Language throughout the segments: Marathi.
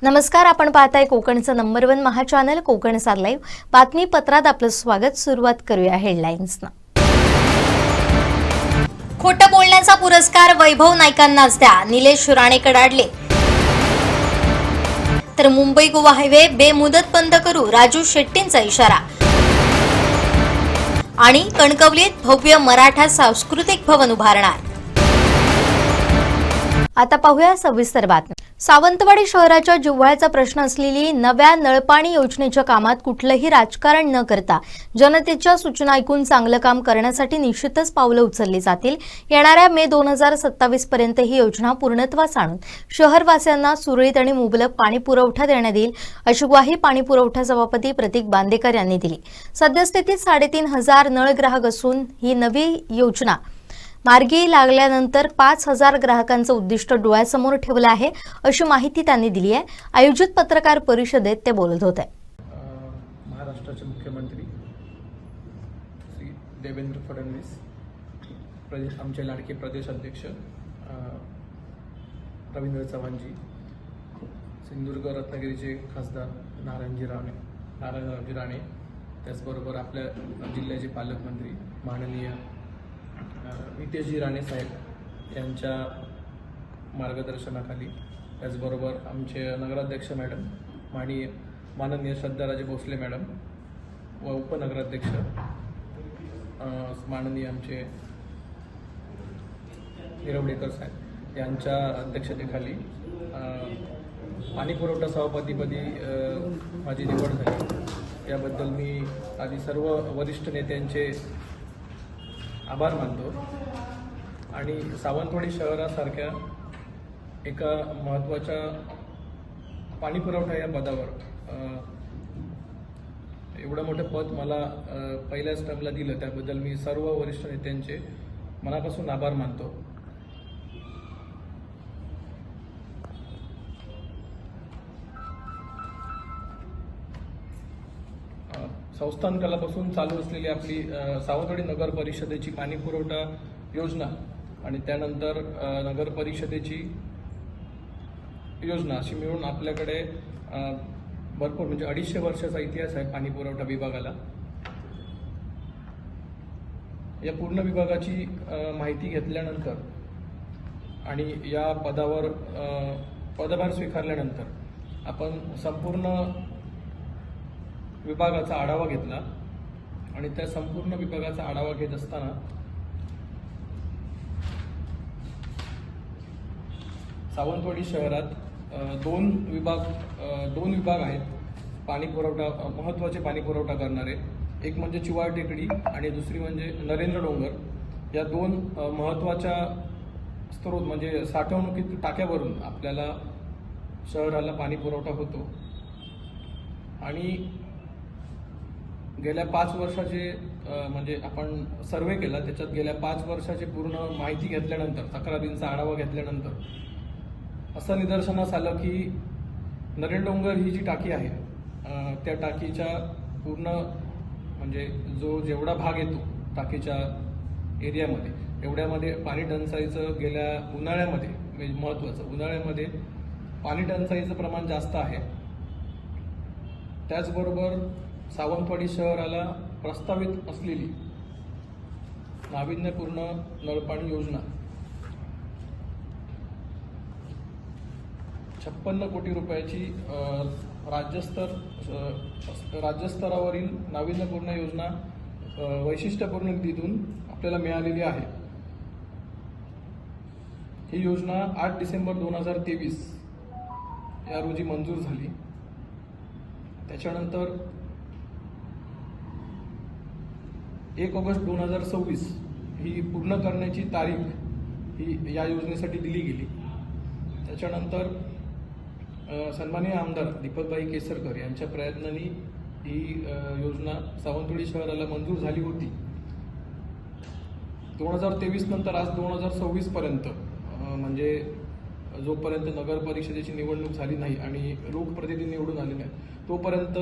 नमस्कार, आपण पाहताय कोकणचं नंबर 1 महा चॅनल कोकणचा लाईव्ह बातमीपत्रात आपलं स्वागत। सुरुवात करूया हेडलाईन्सनं। खोटं बोलण्याचा पुरस्कार वैभव नाईकांनाच द्या, निलेश राणे कडाडले। तर मुंबई गोवा हायवे बेमुदत बंद करू, राजू शेट्टींचा इशारा। आणि कणकवलीत भव्य मराठा सांस्कृतिक भवन उभारणार। आता पाहूया सविस्तर बातमी। सावंतवाडी शहराच्या जिव्हाळ्याचा प्रश्न असलेली नव्या नळपाणी योजनेच्या कामात कुठलंही राजकारण न करता जनतेच्या सूचना ऐकून चांगलं काम करण्यासाठी निश्चितच पावलं उचलली जातील। येणाऱ्या मे 2027 पर्यंत ही योजना पूर्णत्वास आणून शहरवासियांना सुरळीत आणि मुबलक पाणी पुरवठा देण्यात येईल, अशी ग्वाही पाणी पुरवठा सभापती प्रतीक बांदेकर यांनी दिली। सद्यस्थितीत 3,500 नळ ग्राहक असून ही नवी योजना मार्गी लागल्यानंतर 5,000 ग्राहकांचं उद्दिष्ट डोळ्यासमोर ठेवलं आहे, अशी माहिती त्यांनी दिली आहे। आयोजित पत्रकार परिषदेत ते बोलत होते। महाराष्ट्राचे मुख्यमंत्री श्री देवेंद्र फडणवीस, आमचे लाडके प्रदेश अध्यक्ष रवींद्र चव्हाणजी, सिंधुदुर्ग रत्नागिरीचे खासदार नारायणरावजी राणे, त्याचबरोबर आपल्या जिल्ह्याचे पालकमंत्री माननीय नितेशजी राणे साहेब यांच्या मार्गदर्शनाखाली, त्याचबरोबर आमचे नगराध्यक्ष मॅडम माननीय श्रद्धाराजे भोसले मॅडम व उपनगराध्यक्ष माननीय आमचे निरवडेकर साहेब यांच्या अध्यक्षतेखाली पाणी पुरवठा सभापतीपदी माझी निवड झाली। याबद्दल मी आधी सर्व वरिष्ठ नेत्यांचे आभार मानतो आणि सावंतवाडी शहरासारख्या एका महत्त्वाच्या पाणी पुरवठा या पदावर एवढं मोठं पद मला पहिल्याच टर्मला दिलं, त्याबद्दल मी सर्व वरिष्ठ नेत्यांचे मनापासून आभार मानतो। संस्थान कालापासून चालू असलेली आपली सावंतवाडी नगर परिषदेची पाणी पुरवठा योजना आणि त्यानंतर नगर परिषदेची योजना अशी मिळून आपल्याकडे भरपूर म्हणजे 250 वर्षाचा इतिहास आहे पाणी पुरवठा विभागाला। या पूर्ण विभागाची माहिती घेतल्यानंतर आणि या पदावर पदभार स्वीकारल्यानंतर आपण संपूर्ण विभागाचा आढावा घेतला आणि त्या संपूर्ण विभागाचा आढावा घेत असताना सावंतवाडी शहरात दोन विभाग आहेत पाणी पुरवठा, महत्त्वाचे पाणी पुरवठा करणारे। एक म्हणजे चिवाळ टेकडी आणि दुसरी म्हणजे नरेंद्र डोंगर। या दोन महत्त्वाच्या स्रोत म्हणजे साठवणुकीत टाक्यावरून आपल्याला शहराला पाणी पुरवठा होतो आणि गेल्या 5 वर्षाचे म्हणजे आपण सर्वे केला, त्याच्यात गेल्या 5 वर्षाची पूर्ण माहिती घेतल्यानंतर, तक्रारींचा आढावा घेतल्यानंतर असं निदर्शनास आलं की नरेंद्र डोंगर ही जी टाकी आहे त्या टाकीच्या पूर्ण म्हणजे जेवढा भाग येतो टाकीच्या एरियामध्ये, एवढ्यामध्ये पाणी टंचाईचं गेल्या उन्हाळ्यामध्ये म्हणजे महत्त्वाचं उन्हाळ्यामध्ये पाणी टंचाईचं प्रमाण जास्त आहे। त्याचबरोबर सावंतवाडी शहराला प्रस्तावित असलेली नाविन्यपूर्ण नळपाणी योजना 56 कोटी रुपयाची राज्यस्तरावरील नाविन्यपूर्ण योजना वैशिष्ट्यपूर्ण निधीतून आपल्याला मिळालेली आहे। ही योजना 8 डिसेंबर 2023 या रोजी मंजूर झाली। त्याच्यानंतर 1 ऑगस्ट 2026 ही पूर्ण करण्याची तारीख ही या योजनेसाठी दिली गेली। त्याच्यानंतर सन्माननीय आमदार दीपकभाई केसरकर यांच्या प्रयत्नांनी ही योजना सावंतवाडी शहराला मंजूर झाली होती। 2023 नंतर आज 2026 पर्यंत म्हणजे जोपर्यंत नगर परिषदेची निवडणूक झाली नाही आणि लोकप्रतिनिधी निवडून आले नाही तोपर्यंत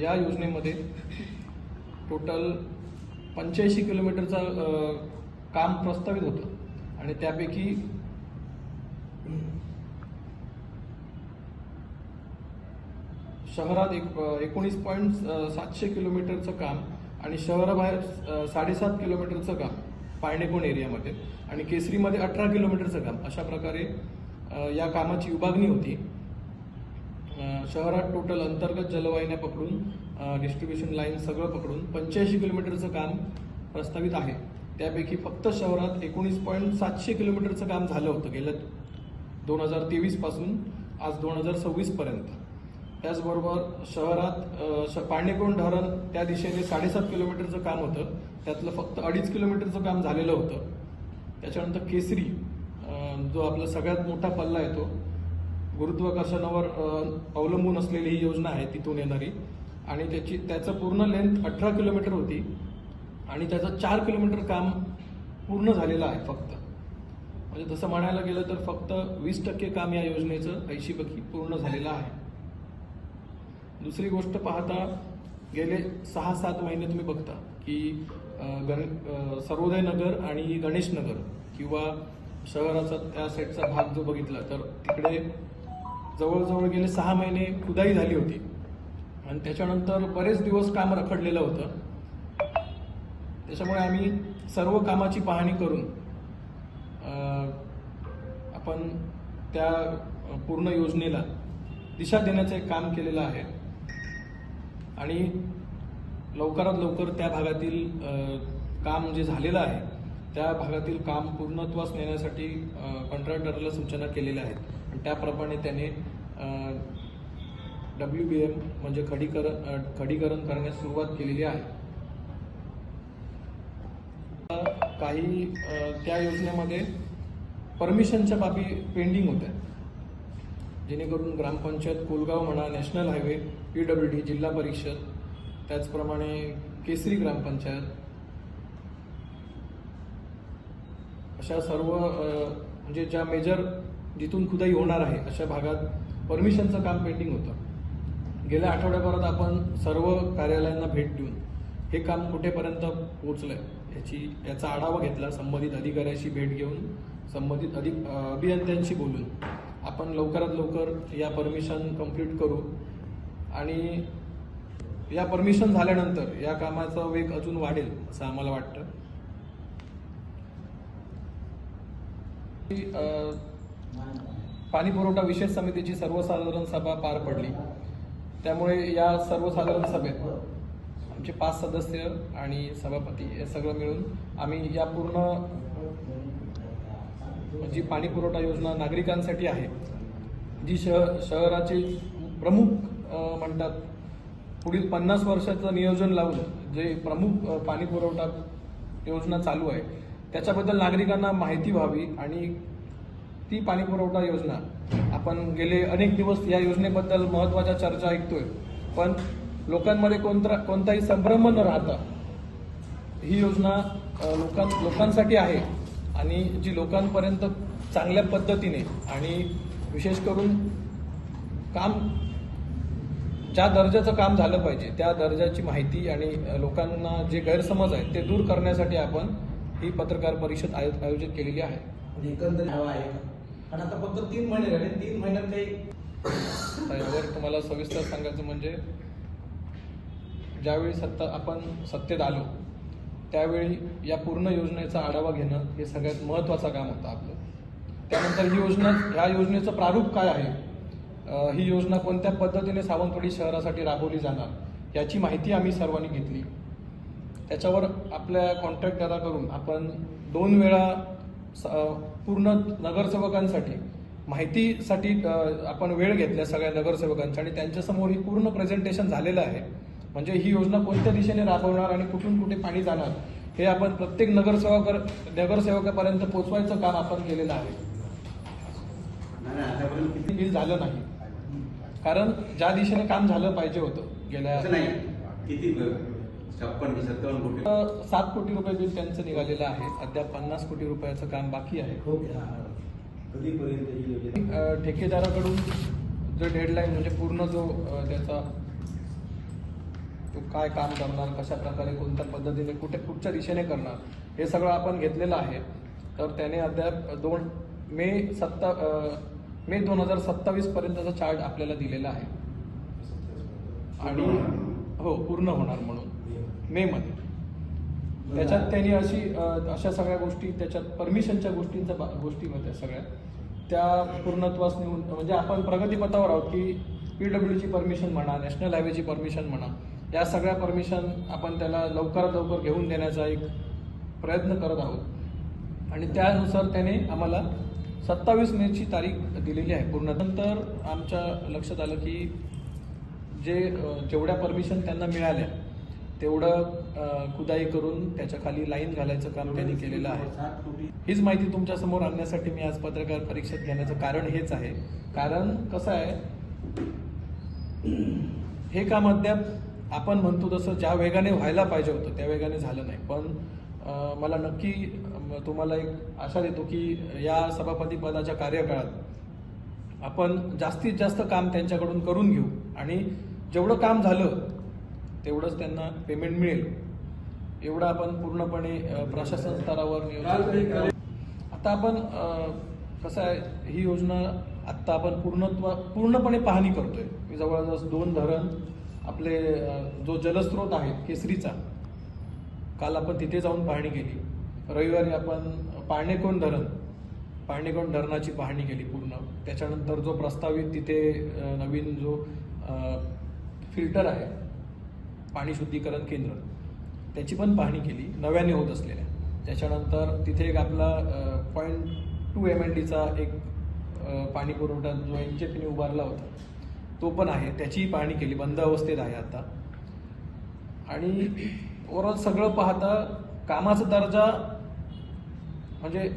या योजनेमध्ये टोटल 85 किलोमीटरचं काम प्रस्तावित होतं आणि त्यापैकी शहरात 19.700 किलोमीटरचं काम आणि शहराबाहेर 7.5 किलोमीटरचं काम पाळणेकोण एरियामध्ये आणि केसरीमध्ये 18 किलोमीटरचं काम, अशा प्रकारे या कामाची विभागणी होती. शहरात टोटल अंतर्गत जलवाहिन्या पकडून डिस्ट्रीब्युशन लाईन सगळं पकडून 85 किलोमीटरचं काम प्रस्तावित आहे. त्यापैकी फक्त शहरात 19.700 किलोमीटरचं काम झालं होतं गेल्या 2023 पासून आज 2026 पर्यंत. त्याचबरोबर शहरात पाळणेकोण धरण त्या दिशेने 7.5 किलोमीटरचं काम होतं, त्यातलं फक्त 2.5 किलोमीटरचं काम झालेलं होतं. त्याच्यानंतर केसरी जो आपला सगळ्यात मोठा पल्ला येतो, गुरुत्वाकर्षणावर अवलंबून असलेली ही योजना आहे तिथून येणारी, आणि त्याचं पूर्ण लेंथ 18 किलोमीटर होती आणि त्याचं 4 किलोमीटर काम पूर्ण झालेलं आहे फक्त. म्हणजे तसं म्हणायला गेलं तर फक्त 20% काम या योजनेचं 80% पूर्ण झालेलं आहे. दुसरी गोष्ट पाहता गेले 6-7 महिने तुम्ही बघता की सर्वोदय नगर आणि गणेश नगर किंवा शहराचा त्या साईडचा भाग जो बघितला तर तिकडे जवळजवळ गेले 6 महिने खुदाई झाली होती आणि त्याच्यानंतर बरेच दिवस काम रखडलेलं होतं. त्याच्यामुळे आम्ही सर्व कामाची पाहणी करून आपण त्या पूर्ण योजनेला दिशा देण्याचं एक काम केलेलं आहे आणि लवकरात लवकर त्या भागातील काम जे झालेलं आहे त्या भागातील काम पूर्णत्वास नेण्यासाठी कॉन्ट्रॅक्टरला सूचना केलेल्या आहेत आणि त्याप्रमाणे त्याने WBM म्हणजे खडीकरण करण्यास सुरुवात केलेली आहे. काही त्या योजनेमध्ये परमिशनच्या बाबी पेंडिंग होत्या, जेणेकरून ग्रामपंचायत कोलगाव म्हणा, नॅशनल हायवे, PWD, जिल्हा परिषद, त्याचप्रमाणे केसरी ग्रामपंचायत, अशा सर्व म्हणजे ज्या मेजर जिथून खुदाई होणार आहे अशा भागात परमिशनचं काम पेंडिंग होतं. गेल्या आठवड्याभरात आपण सर्व कार्यालयांना भेट देऊन हे काम कुठेपर्यंत पोहोचलंय याचा आढावा घेतला. संबंधित अधिकाऱ्याशी भेट घेऊन संबंधित अभियंत्यांशी बोलून आपण लवकरात लवकर या परमिशन कंप्लीट करू आणि या परमिशन झाल्यानंतर या कामाचा वेग अजून वाढेल असं आम्हाला वाटतं. पाणी पुरवठा विशेष समितीची सर्वसाधारण सभा पार पडली. त्यामुळे या सर्वसाधारण सभेत आमचे 5 सदस्य आणि सभापती हे सगळं मिळून आम्ही या पूर्ण जी पाणी पुरवठा योजना नागरिकांसाठी आहे, जी शहराचे प्रमुख म्हणतात पुढील 50 वर्षाचं नियोजन लावून जे प्रमुख पाणी पुरवठा योजना चालू आहे त्याच्याबद्दल नागरिकांना माहिती व्हावी आणि ती पाणी पुरवठा योजना आपण गेले अनेक दिवस या योजनेबद्दल महत्त्वाच्या चर्चा ऐकतोय, पण लोकांमध्ये कोणताही संभ्रम न राहता ही योजना लोकांसाठी आहे आणि जी लोकांपर्यंत चांगल्या पद्धतीने आणि विशेष करून काम ज्या दर्जाचं काम झालं पाहिजे त्या दर्जाची माहिती आणि लोकांना जे गैरसमज आहेत ते दूर करण्यासाठी आपण ही पत्रकार परिषद आयोजित केलेली आहे. एकंदरीत हवा आहे आणि आता फक्त 3 महिने राहिले, 3 महिन्यात काही त्यावर तुम्हाला सविस्तर सांगायचं म्हणजे ज्यावेळी आपण सत्तेत आलो त्यावेळी या पूर्ण योजनेचा आढावा घेणं हे सगळ्यात महत्त्वाचं काम होतं आपलं. त्यानंतर ह्या योजनेचं प्रारूप काय आहे, ही योजना कोणत्या पद्धतीने सावंतवाडी शहरासाठी राबवली जाणार याची माहिती आम्ही सर्वांनी घेतली. त्याच्यावर आपल्या कॉन्ट्रॅक्टराकडून आपण 2 वेळा पूर्ण नगरसेवकांसाठी माहितीसाठी आपण वेळ घेतल्या सगळ्या नगरसेवकांच्या आणि त्यांच्यासमोर ही पूर्ण प्रेझेंटेशन झालेलं आहे. म्हणजे ही योजना कोणत्या दिशेने राबवणार आणि कुठून कुठे पाणी जाणार हे आपण प्रत्येक नगरसेवकापर्यंत पोहोचवायचं काम आपण केलेलं आहे. बिल झालं नाही कारण ज्या दिशेने काम झालं पाहिजे होतं गेल्या किती 56-57 कोटी 7 कोटी रुपये बिल त्यांचं निघालेलं आहे. अद्याप 50 कोटी रुपयाचं काम बाकी आहे. ठेकेदाराकडून जो डेडलाईन म्हणजे पूर्ण जो त्याचा तो काय काम करणार, कशा प्रकारे कोणत्या पद्धतीने कुठच्या दिशेने करणार हे सगळं आपण घेतलेलं आहे. तर त्याने अद्याप मे 2027 पर्यंतचा चार्ट आपल्याला दिलेला आहे. आणि हो पूर्ण होणार म्हणून मेमध्ये. त्याच्यात त्यांनी अशा सगळ्या गोष्टी त्याच्यात परमिशनच्या गोष्टी होत्या सगळ्या त्या पूर्णत्वास नेऊन, म्हणजे आपण प्रगतीपथावर आहोत की PWDची परमिशन म्हणा, नॅशनल हायवेची परमिशन म्हणा, या सगळ्या परमिशन आपण त्याला लवकरात लवकर घेऊन देण्याचा एक प्रयत्न करत आहोत. आणि त्यानुसार त्याने आम्हाला 27 मेची तारीख दिलेली आहे पूर्ण. नंतर आमच्या लक्षात आलं की जेवढ्या परमिशन त्यांना मिळाल्या तेवढं खुदाई करून त्याच्या खाली लाईन घालायचं काम त्यांनी केलेलं आहे. हीच माहिती तुमच्या समोर आणण्यासाठी मी आज पत्रकार परिषद घेण्याचं कारण हेच आहे. कारण कसं आहे, हे काम अद्याप आपण म्हणतो तसं ज्या वेगाने व्हायला पाहिजे होतं त्या वेगाने झालं नाही. पण मला नक्की तुम्हाला एक आशा देतो की या सभापती पदाच्या कार्यकाळात आपण जास्तीत जास्त काम त्यांच्याकडून करून घेऊ आणि जेवढं काम झालं तेवढंच त्यांना पेमेंट मिळेल एवढं आपण पूर्णपणे प्रशासन स्तरावर नियोजन. आता आपण कसं आहे, ही योजना आत्ता आपण पूर्णपणे पाहणी करतोय. मी जवळजवळ 2 धरण आपले जो जलस्रोत आहे केसरीचा, काल आपण तिथे जाऊन पाहणी केली. रविवारी आपण पाळणेकोंड धरणाची पाहणी केली पूर्ण. त्याच्यानंतर जो प्रस्तावित तिथे नवीन जो फिल्टर आहे, पाणी शुद्धीकरण केंद्र, त्याची पण पाहणी केली नव्याने होत असलेल्या. त्याच्यानंतर तिथे एक आपला 0.2 MLDचा एक पाणी पुरवठा जो NJPने उभारला होता तो पण आहे, त्याचीही पाहणी केली, बंद अवस्थेत आहे आता. आणि ओव्हरऑल सगळं पाहता कामाचा दर्जा, म्हणजे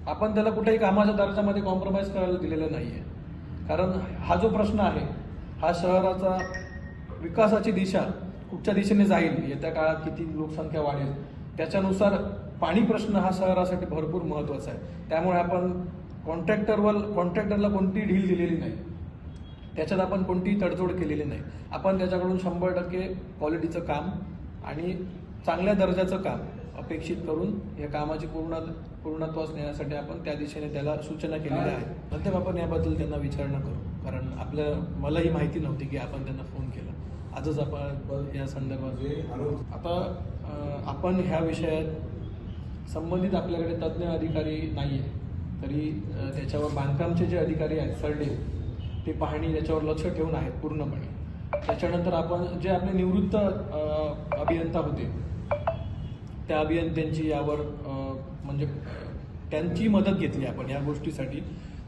आपण त्याला कुठेही कामाच्या दर्जामध्ये कॉम्प्रोमाइज करायला दिलेलं नाही आहे. कारण हा जो प्रश्न आहे, हा शहराचा विकासाची दिशा कुठच्या दिशेने जाईल, येत्या काळात किती लोकसंख्या वाढेल, त्याच्यानुसार पाणी प्रश्न हा शहरासाठी भरपूर महत्त्वाचा आहे. त्यामुळे आपण कॉन्ट्रॅक्टरला कोणतीही ढील दिलेली नाही, त्याच्यात आपण कोणतीही तडजोड केलेली नाही. आपण त्याच्याकडून 100% क्वालिटीचं काम आणि चांगल्या दर्जाचं काम अपेक्षित करून या कामाची पूर्णत्वास नेण्यासाठी आपण त्या दिशेने त्याला सूचना केलेल्या आहेत. नंतर आपण याबद्दल त्यांना विचारणा करू, कारण मलाही माहिती नव्हती की आपण त्यांना फोन केला. आजच आपण या संदर्भात आता आपण ह्या विषयात संबंधित आपल्याकडे तज्ज्ञ अधिकारी नाही आहे, तरी त्याच्यावर बांधकामचे जे अधिकारी आहेत सरडे, ते पाहणी त्याच्यावर लक्ष ठेवून आहेत पूर्णपणे. त्याच्यानंतर आपण जे आपले निवृत्त अभियंता होते त्या अभियंत्यांची यावर म्हणजे त्यांची मदत घेतली आपण या गोष्टीसाठी.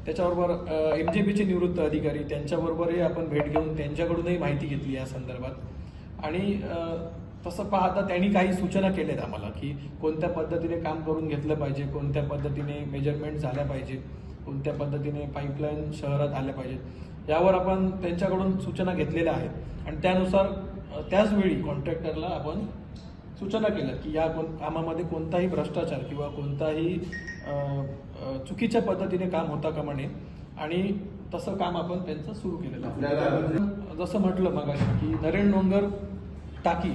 त्याच्याबरोबर MJPचे निवृत्त अधिकारी, त्यांच्याबरोबरही आपण भेट घेऊन त्यांच्याकडूनही माहिती घेतली या संदर्भात. आणि तसं पाहता त्यांनी काही सूचना केल्यात आम्हाला की कोणत्या पद्धतीने काम करून घेतलं पाहिजे, कोणत्या पद्धतीने मेजरमेंट झाल्या पाहिजे, कोणत्या पद्धतीने पाईपलाईन शहरात आल्या पाहिजेत, यावर आपण त्यांच्याकडून सूचना घेतलेल्या आहेत. आणि त्यानुसार त्याचवेळी कॉन्ट्रॅक्टरला आपण सूचना केल्या की या कामामध्ये कोणताही भ्रष्टाचार किंवा कोणताही चुकीच्या पद्धतीने काम होता कामा नये, आणि तसं काम आपण त्यांचं सुरू केलेलं आहे. जसं म्हटलं मगाशी की नरेंद्र डोंगर टाकी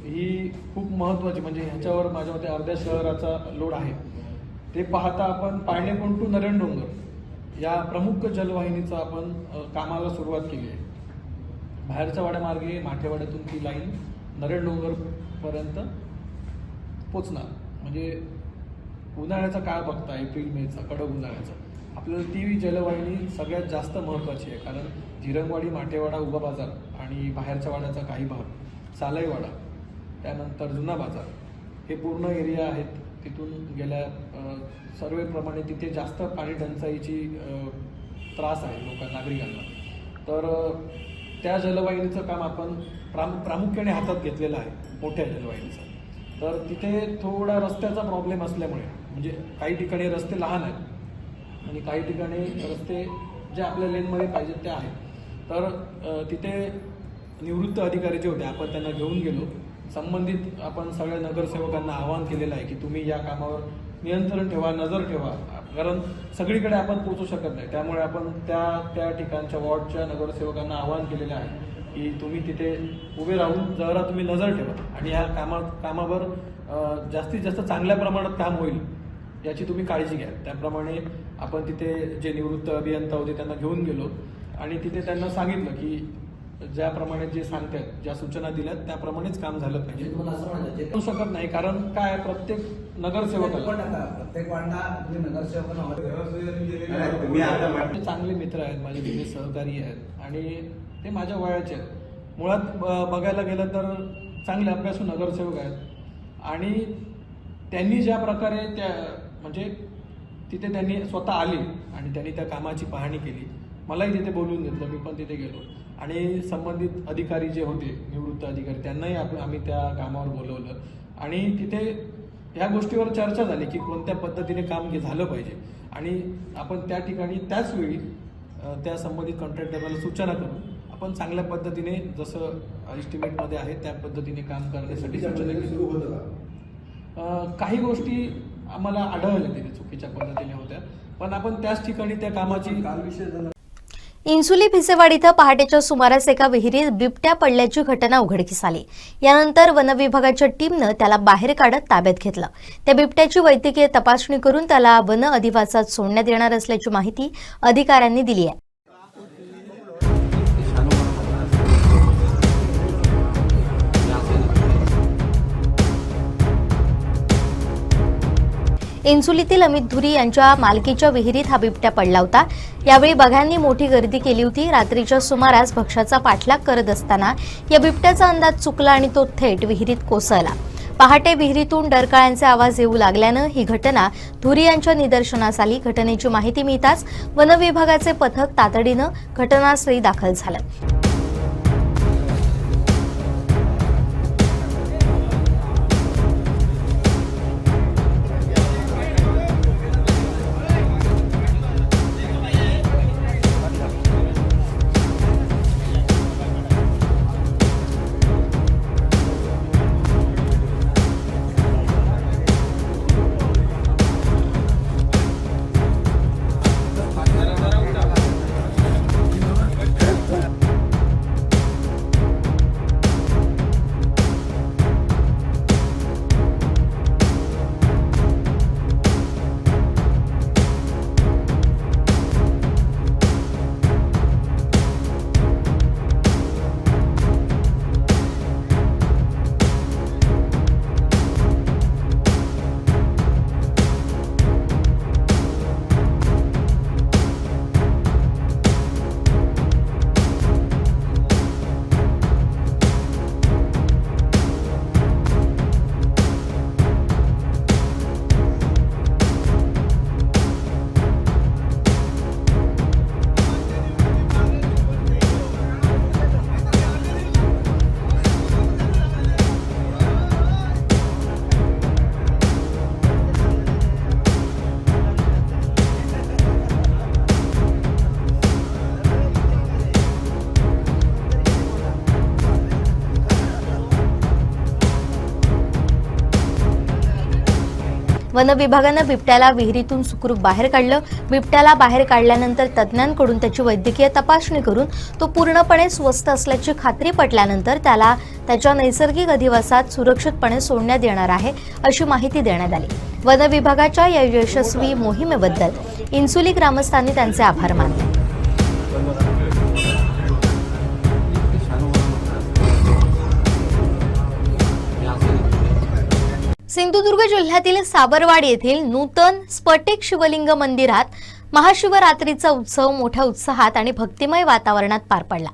ही खूप महत्त्वाची, म्हणजे ह्याच्यावर माझ्या मते अर्ध्या शहराचा लोड आहे. ते पाहता आपण पाळणेकोंड टू नरेंद्र डोंगर या प्रमुख जलवाहिनीचं आपण कामाला सुरुवात केली आहे. बाहेरच्या वाड्यामार्गे माठेवाड्यातून ती लाईन नरेंद्र डोंगरपर्यंत पोचणार. म्हणजे उन्हाळ्याचा काळ बघता, एप्रिल-मेचा कडक उन्हाळ्याचा, आपल्याला ती जलवाहिनी सगळ्यात जास्त महत्त्वाची आहे. कारण झिरंगवाडी, माठेवाडा, उभा बाजार आणि बाहेरच्या वाड्याचा काही भाग, सालईवाडा, त्यानंतर जुना बाजार, हे पूर्ण एरिया आहेत. तिथून गेल्या सर्वेप्रमाणे तिथे जास्त पाणी टंचाईची त्रास आहे नागरिकांना. तर त्या जलवाहिनीचं काम आपण प्रामुख्याने हातात घेतलेलं आहे, मोठ्या जलवाहिनीचं. तर तिथे थोडा रस्त्याचा प्रॉब्लेम असल्यामुळे, म्हणजे काही ठिकाणी रस्ते लहान आहेत आणि काही ठिकाणी रस्ते जे आपल्या लेनमध्ये पाहिजेत ते आहेत. तर तिथे निवृत्त अधिकारी जे होते आपण त्यांना घेऊन गेलो. संबंधित आपण सगळ्या नगरसेवकांना आवाहन केलेलं आहे की तुम्ही या कामावर नियंत्रण ठेवा, नजर ठेवा, कारण सगळीकडे आपण पोहोचू शकत नाही. त्यामुळे आपण त्या ठिकाणच्या वॉर्डच्या नगरसेवकांना आवाहन केलेलं आहे की तुम्ही तिथे उभे राहून जरा तुम्ही नजर ठेवा आणि या कामावर जास्तीत जास्त चांगल्या प्रमाणात काम होईल याची तुम्ही काळजी घ्या. त्याप्रमाणे आपण तिथे जे निवृत्त अभियंता होते त्यांना घेऊन गेलो आणि तिथे त्यांना सांगितलं की ज्याप्रमाणे जे सांगतायत, ज्या सूचना दिल्यात त्याप्रमाणेच काम झालं पाहिजे. तुम्हाला असं म्हणायचं जे होऊ शकत नाही, कारण काय प्रत्येक नगरसेवकाला प्रत्येक वार्डला तुम्ही नगरसेवकांना माझे चांगले मित्र आहेत, माझे जुने सहकारी आहेत आणि ते माझ्या वयाचे आहेत. मुळात बघायला गेलं तर चांगले अभ्यासू नगरसेवक आहेत आणि त्यांनी ज्या प्रकारे त्या म्हणजे तिथे त्यांनी स्वतः आले आणि त्यांनी त्या कामाची पाहणी केली. मलाही तिथे बोलवून घेतलं, मी पण तिथे गेलो आणि संबंधित अधिकारी जे होते, निवृत्त अधिकारी, त्यांनाही आम्ही त्या कामावर बोलवलं आणि तिथे ह्या गोष्टीवर चर्चा झाली की कोणत्या पद्धतीने काम झालं पाहिजे आणि आपण त्या ठिकाणी त्याच वेळी त्या संबंधित कॉन्ट्रॅक्टरला सूचना करून आपण चांगल्या पद्धतीने जसं एस्टिमेटमध्ये आहे त्या पद्धतीने काम करण्यासाठी सूचना केली. काही गोष्टी आम्हाला आढळल्या तिथे चुकीच्या पद्धतीने होत्या, पण आपण त्याच ठिकाणी त्या कामाची इन्सुली भिसेवाड इथं पहाटेच्या सुमारास एका विहिरीत बिबट्या पडल्याची घटना उघडकीस आली. यानंतर वनविभागाच्या टीमनं त्याला बाहेर काढत ताब्यात घेतलं. त्या बिबट्याची वैद्यकीय तपासणी करून त्याला वन अधिवासात सोडण्यात येणार असल्याची माहिती अधिकाऱ्यांनी दिली आहे. इन्सुलीतील अमित धुरी यांच्या मालकीच्या विहिरीत हा बिबट्या पडला होता. यावेळी बघ्यांनी मोठी गर्दी केली होती. रात्रीच्या सुमारास भक्ष्याचा पाठलाग करत असताना या बिबट्याचा अंदाज चुकला आणि तो थेट विहिरीत कोसळला. पहाटे विहिरीतून डरकाळ्यांचे आवाज येऊ लागल्यानं ही घटना धुरी यांच्या निदर्शनास आली. घटनेची माहिती मिळताच वनविभागाचे पथक तातडीनं घटनास्थळी दाखल झालं. वन विभागानं बिबट्याला विहिरीतून सुखरूप बाहेर काढलं. बिबट्याला बाहेर काढल्यानंतर तज्ज्ञांकडून त्याची वैद्यकीय तपासणी करून तो पूर्णपणे स्वस्थ असल्याची खात्री पटल्यानंतर त्याला त्याच्या नैसर्गिक अधिवासात सुरक्षितपणे सोडण्यात येणार आहे अशी माहिती देण्यात आली. वन विभागाच्या या यशस्वी मोहिमेबद्दल इन्सुली ग्रामस्थांनी त्यांचे आभार मानले. सिंधुदुर्ग जिल्ह्यातील साबरवाड येथील नूतन स्फटिक शिवलिंग मंदिरात महाशिवरात्रीचा उत्सव मोठ्या उत्साहात आणि भक्तिमय वातावरणात पार पडला.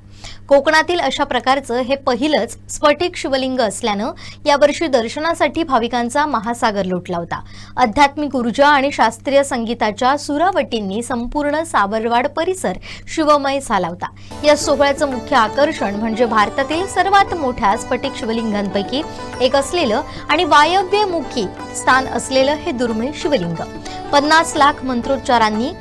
कोकणातील अशा प्रकारचं हे पहिलंच स्फटिक शिवलिंग असल्यानं यावर्षी दर्शनासाठी भाविकांचा महासागर लुटला होता. आध्यात्मिक ऊर्जा आणि शास्त्रीय संगीताच्या सुरावटींनी संपूर्ण साबरवाड परिसर शिवमय झाला होता. या सोहळ्याचं मुख्य आकर्षण म्हणजे भारतातील सर्वात मोठ्या स्फटिक शिवलिंगांपैकी एक असलेलं आणि वायव्यमुखी स्थान असलेलं हे दुर्मिळ शिवलिंग 50 लाख मंत्रोच्चारांनी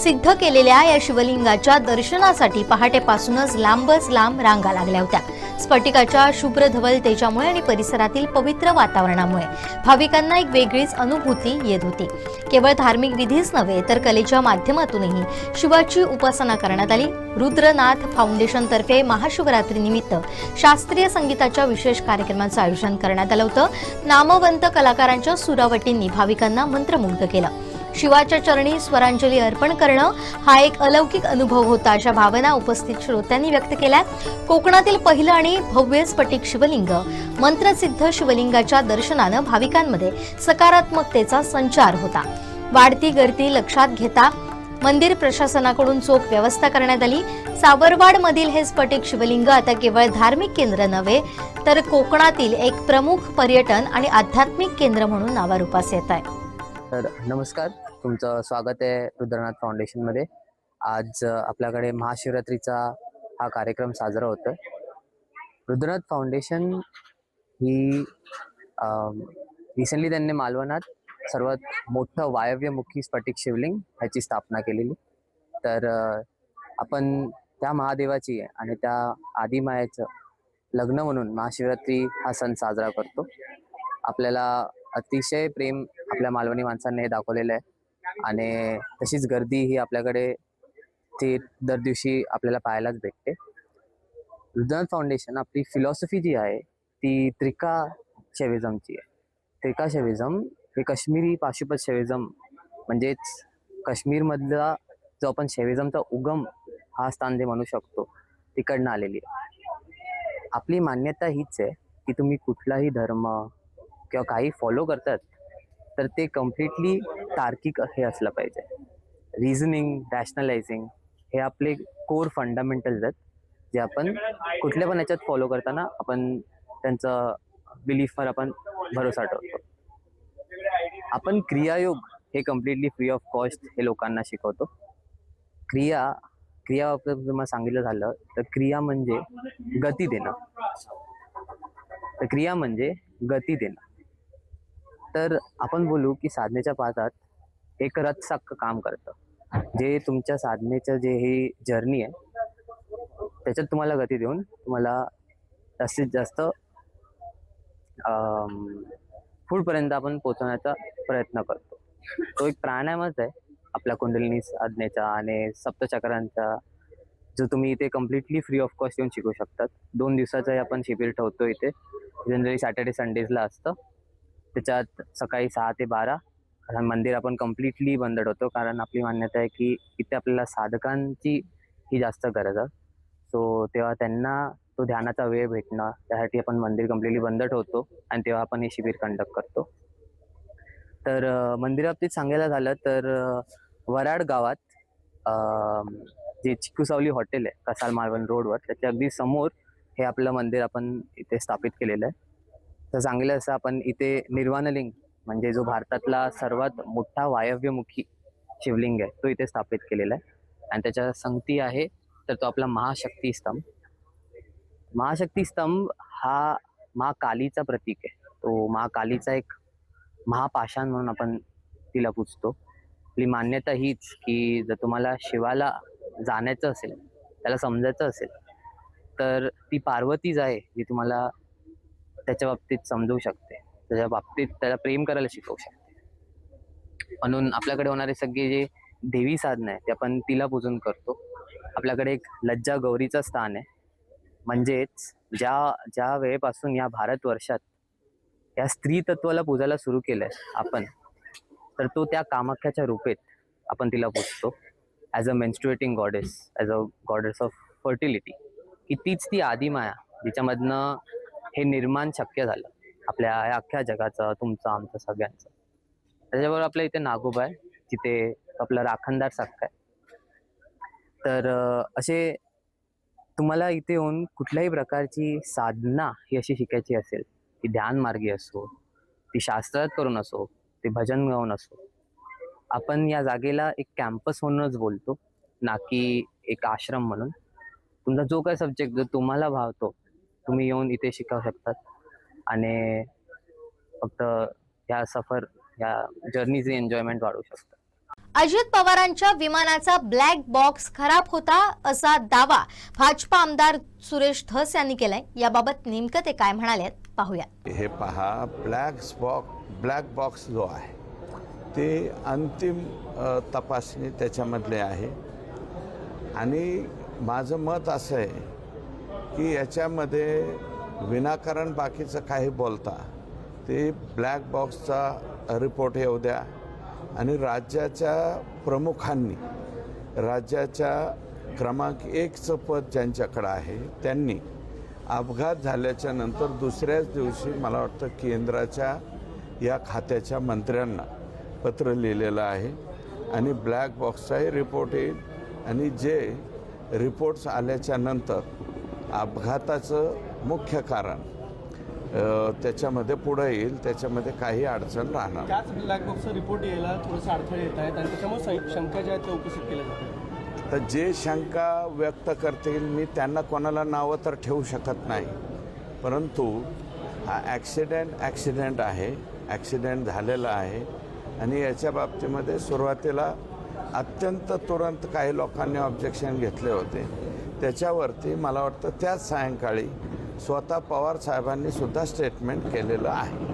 सिद्ध केलेल्या या शिवलिंगाच्या दर्शनासाठी पहाटेपासूनच लांबच लांब रांगा लागल्या होत्या. स्फटिकाच्या शुभ्र धवल तेजामुळे आणि परिसरातील पवित्र वातावरणामुळे भाविकांना एक वेगळीच अनुभूती येत होती. केवळ धार्मिक विधीच नव्हे तर कलेच्या माध्यमातूनही शिवाची उपासना करण्यात आली. रुद्रनाथ फाउंडेशन तर्फे महाशिवरात्रीनिमित्त शास्त्रीय संगीताच्या विशेष कार्यक्रमाचं आयोजन करण्यात आलं होतं. नामवंत कलाकारांच्या सुरावटींनी भाविकांना मंत्रमुग्ध केलं. शिवाच्या चरणी स्वरांजली अर्पण करणं हा एक अलौकिक अनुभव होता, अशा भावना उपस्थित श्रोत्यांनी व्यक्त केल्या. कोकणातील पहिलं आणि भव्य स्फटिक शिवलिंग, मंत्रसिद्ध शिवलिंगाच्या दर्शनानं भाविकांमध्ये सकारात्मकतेचा संचार होता. वाढती गर्दी लक्षात घेता मंदिर प्रशासनाकडून चोख व्यवस्था करण्यात आली. सावरवाडमधील हे स्फटिक शिवलिंग आता केवळ धार्मिक केंद्र नव्हे, तर कोकणातील एक प्रमुख पर्यटन आणि आध्यात्मिक केंद्र म्हणून नावारूपास येत आहे. तर नमस्कार, तुमचं स्वागत आहे रुद्रनाथ फाउंडेशनमध्ये. आज आपल्याकडे महाशिवरात्रीचा हा कार्यक्रम साजरा होतोय. रुद्रनाथ फाउंडेशन ही रिसेंटली त्यांनी मालवणात सर्वात मोठं वायव्यमुखी स्फटिक शिवलिंग ह्याची स्थापना केलेली. तर आपण त्या महादेवाची आणि त्या आदिमायाचं लग्न म्हणून महाशिवरात्री हा सण साजरा करतो. आपल्याला अतिशय प्रेम आपल्या मालवणी माणसांनी हे दाखवलेलं आहे आणि तशीच गर्दी ही आपल्याकडे ती दर दिवशी आपल्याला पाहायलाच भेटते. रुद्रनाथ फाउंडेशन आपली फिलॉसॉफी जी आहे ती त्रिका शैविझमची आहे. त्रिका शैविझम हे काश्मीरी पाशुपत शैविझम म्हणजेच काश्मीरमधला जो आपण शैविझमचा उगम हा स्थान जे म्हणू शकतो तिकडनं आलेली आहे. आपली मान्यता हीच आहे की तुम्ही कुठलाही धर्म किंवा काही फॉलो करतात तर ते कम्प्लिटली तार्किक हे असलं पाहिजे. रिझनिंग, रॅशनलायझिंग हे आपले कोर फंडामेंटल्स आहेत जे आपण कुठल्या पण ह्याच्यात फॉलो करताना आपण त्यांचं बिलीफवर आपण भरोसा ठेवतो. आपण क्रियायोग हे कम्प्लिटली फ्री ऑफ कॉस्ट हे लोकांना शिकवतो. क्रिया तुम्हाला सांगितलं झालं तर क्रिया म्हणजे गती देणं. तर आपण बोलू की साधनेच्या पाठात एक रथसारखं काम करतं, जे तुमच्या साधनेचं जे ही जर्नी आहे त्याच्यात तुम्हाला गती देऊन तुम्हाला जास्तीत जास्त पुढपर्यंत आपण पोहोचवण्याचा प्रयत्न करतो. तो एक प्राणायामच आहे आपल्या कुंडलिनी साधनेचा आणि सप्तचक्रांचा, जो तुम्ही इथे कम्प्लिटली फ्री ऑफ कॉस्ट येऊन शिकू शकतात. 2 दिवसाचं आपण शिबिर ठेवतो इथे. जनरली सॅटर्डे संडेजला असतं. त्याच्यात सकाळी 6 ते 12 मंदिर आपण कम्प्लिटली बंद ठेवतो, कारण आपली मान्यता आहे की इथे आपल्याला साधकांची ही जास्त गरज आहे. सो तेव्हा त्यांना तो ध्यानाचा वेळ भेटणं, त्यासाठी आपण मंदिर कम्प्लिटली बंद ठेवतो आणि तेव्हा आपण हे शिबिर कंडक्ट करतो. तर मंदिराबाबतीत सांगायला झालं तर वराड गावात जे चिक्कूसावली हॉटेल आहे कसाल मालवण रोडवर, त्याच्या अगदी समोर हे आपलं मंदिर आपण इथे स्थापित केलेलं आहे. तर सांगितलं असं आपण इथे निर्वाणलिंग म्हणजे जो भारतातला सर्वात मोठा वायव्यमुखी शिवलिंग आहे तो इथे स्थापित केलेला आहे. आणि त्याच्या संगती आहे तर तो आपला महाशक्ती स्तंभ. महाशक्ती स्तंभ हा महाकालीचा प्रतीक आहे. तो महाकालीचा एक महापाषाण म्हणून आपण तिला पूजतो. आपली मान्यता हीच की जर तुम्हाला शिवाला जाण्याचं असेल, त्याला समजायचं असेल, तर ती पार्वतीच आहे जी तुम्हाला त्याच्या बाबतीत समजवू शकते, त्याच्या बाबतीत त्याला प्रेम करायला शिकवू शकते. म्हणून आपल्याकडे होणारे सगळे जे देवी साधनं आहे ते आपण तिला पूजन करतो. आपल्याकडे एक लज्जा गौरीचं स्थान आहे, म्हणजेच ज्या वेळेपासून या भारतवर्षात या स्त्री तत्वाला पूजायला सुरू केलंय आपण, तर तो त्या कामाख्याच्या रूपेत आपण तिला पूजतो as a menstruating goddess, as a goddess of fertility. की तीच ती आदिमाया जिच्यामधनं हे निर्माण शक्य झालं आपल्या या अख्ख्या जगाचं, तुमचं, आमचं, सगळ्यांचं. त्याच्याबरोबर आपल्या इथे नागोबा आहे, तिथे आपला राखणदार सारखा आहे. तर असे तुम्हाला इथे येऊन कुठल्याही प्रकारची साधना ही अशी शिकायची असेल, ती ध्यान मार्गी असो, ती शास्त्रात करून असो, ती भजन गाऊन असो, आपण या जागेला एक कॅम्पस म्हणूनच बोलतो, ना की एक आश्रम म्हणून. तुमचा जो काय सब्जेक्ट जो तुम्हाला भावतो तुम्ही येऊन इथे शिकवू शकतात आणि फक्त या जर्नीची एन्जॉयमेंट वाढवू शकतात. अजित पवारांच्या विमानाचा ब्लॅक बॉक्स खराब होता असा दावा भाजपा आमदार सुरेश धस यांनी केलाय. याबाबत नेमकं ते काय म्हणाले पाहूया. हे पहा, ब्लॅक बॉक्स जो आहे ते अंतिम तपासणी त्याच्यामधले आहे आणि माझं मत असं आहे की याच्यामध्ये विनाकारण बाकीचं काही बोलता ते ब्लॅक बॉक्सचा रिपोर्ट येऊ द्या आणि राज्याच्या प्रमुखांनी राज्याच्या क्रमांक 1चं पद ज्यांच्याकडे आहे त्यांनी अपघात झाल्याच्या नंतर दुसऱ्याच दिवशी मला वाटतं केंद्राच्या या खात्याच्या मंत्र्यांना पत्र लिहिलेलं आहे आणि ब्लॅक बॉक्सचाही रिपोर्ट येईल आणि जे रिपोर्ट्स आल्याच्या नंतर अपघाताचं मुख्य कारण त्याच्यामध्ये पुढे येईल, त्याच्यामध्ये काही अडचण राहणार. त्याच ब्लॅक बॉक्सचा रिपोर्ट यायला थोडेसे अडथळे येत आहेत आणि त्याच्यामुळे शंका ज्या आहेत त्या उपस्थित केल्या जातात. तर जे शंका व्यक्त करतील मी त्यांना कोणाला नावं तर ठेवू शकत नाही, परंतु हा ॲक्सिडेंट आहे, ॲक्सिडेंट झालेला आहे आणि याच्या बाबतीमध्ये सुरुवातीला अत्यंत तुरंत काही लोकांनी ऑब्जेक्शन घेतले होते. त्याच्यावरती मला वाटतं त्याच सायंकाळी स्वतः पवार साहेबांनी सुद्धा स्टेटमेंट केलेलं आहे.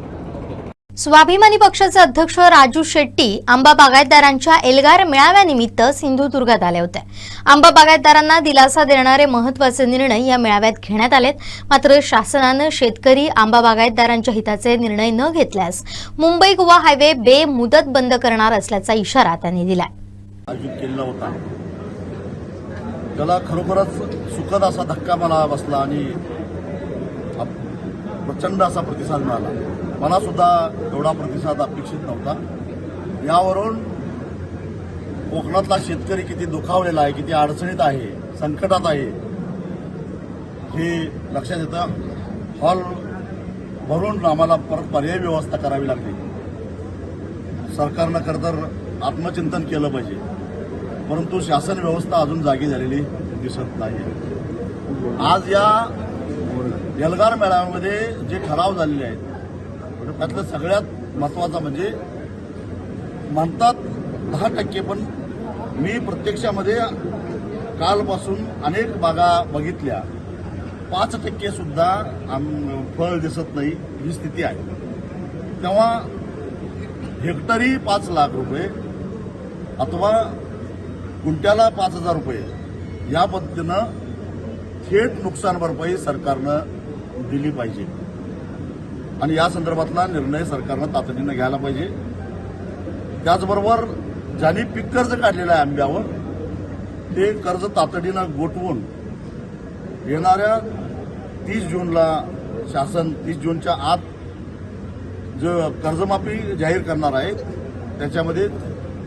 स्वाभिमानी पक्षाचे अध्यक्ष राजू शेट्टी आंबा बागायतदारांच्या एल्गार मेळाव्यानिमित्त सिंधुदुर्गात आले होते. आंबा बागायतदारांना दिलासा देणारे महत्त्वाचे निर्णय या मेळाव्यात घेण्यात आलेत. मात्र शासनानं शेतकरी आंबा बागायतदारांच्या हिताचे निर्णय न घेतल्यास मुंबई गोवा हायवे बेमुदत बंद करणार असल्याचा इशारा त्यांनी दिलाय. आयोजित केलेला होता त्याला खरोखरच सुखद असा धक्का मला बसला आणि प्रचंड असा प्रतिसाद मिळाला. मला सुद्धा एवढा प्रतिसाद अपेक्षित नव्हता. यावरून कोकणातला शेतकरी किती दुखावलेला आहे, किती अडचणीत आहे, संकटात आहे हे लक्षात येतं. हॉल भरून आम्हाला परत पर्यायी व्यवस्था करावी लागली. सरकारनं खरं तर आत्मचिंतन केलं पाहिजे, परंतु शासन व्यवस्था अजून जागी झालेली दिसत नाही. आज या एल्गार मेळाव्यामध्ये जे ठराव झालेले आहेत त्यातलं सगळ्यात महत्त्वाचा म्हणजे म्हणतात 10%, पण मी प्रत्यक्षामध्ये कालपासून अनेक बागा बघितल्या, 5% सुद्धा फळ दिसत नाही ही स्थिती आहे. तेव्हा हेक्टरी 5 लाख रुपये अथवा गुंठ्याला 5,000 रुपये या पद्धतीनं थेट नुकसान भरपाई सरकारनं दिली पाहिजे आणि या संदर्भातला निर्णय सरकारनं तातडीनं घ्यायला पाहिजे. त्याचबरोबर ज्यांनी पीक कर्ज काढलेलं आहे आंब्यावर ते कर्ज तातडीनं गोठवून येणाऱ्या 30 जूनला शासन 30 जूनच्या आत जो कर्जमाफी जाहीर करणार आहे त्याच्यामध्ये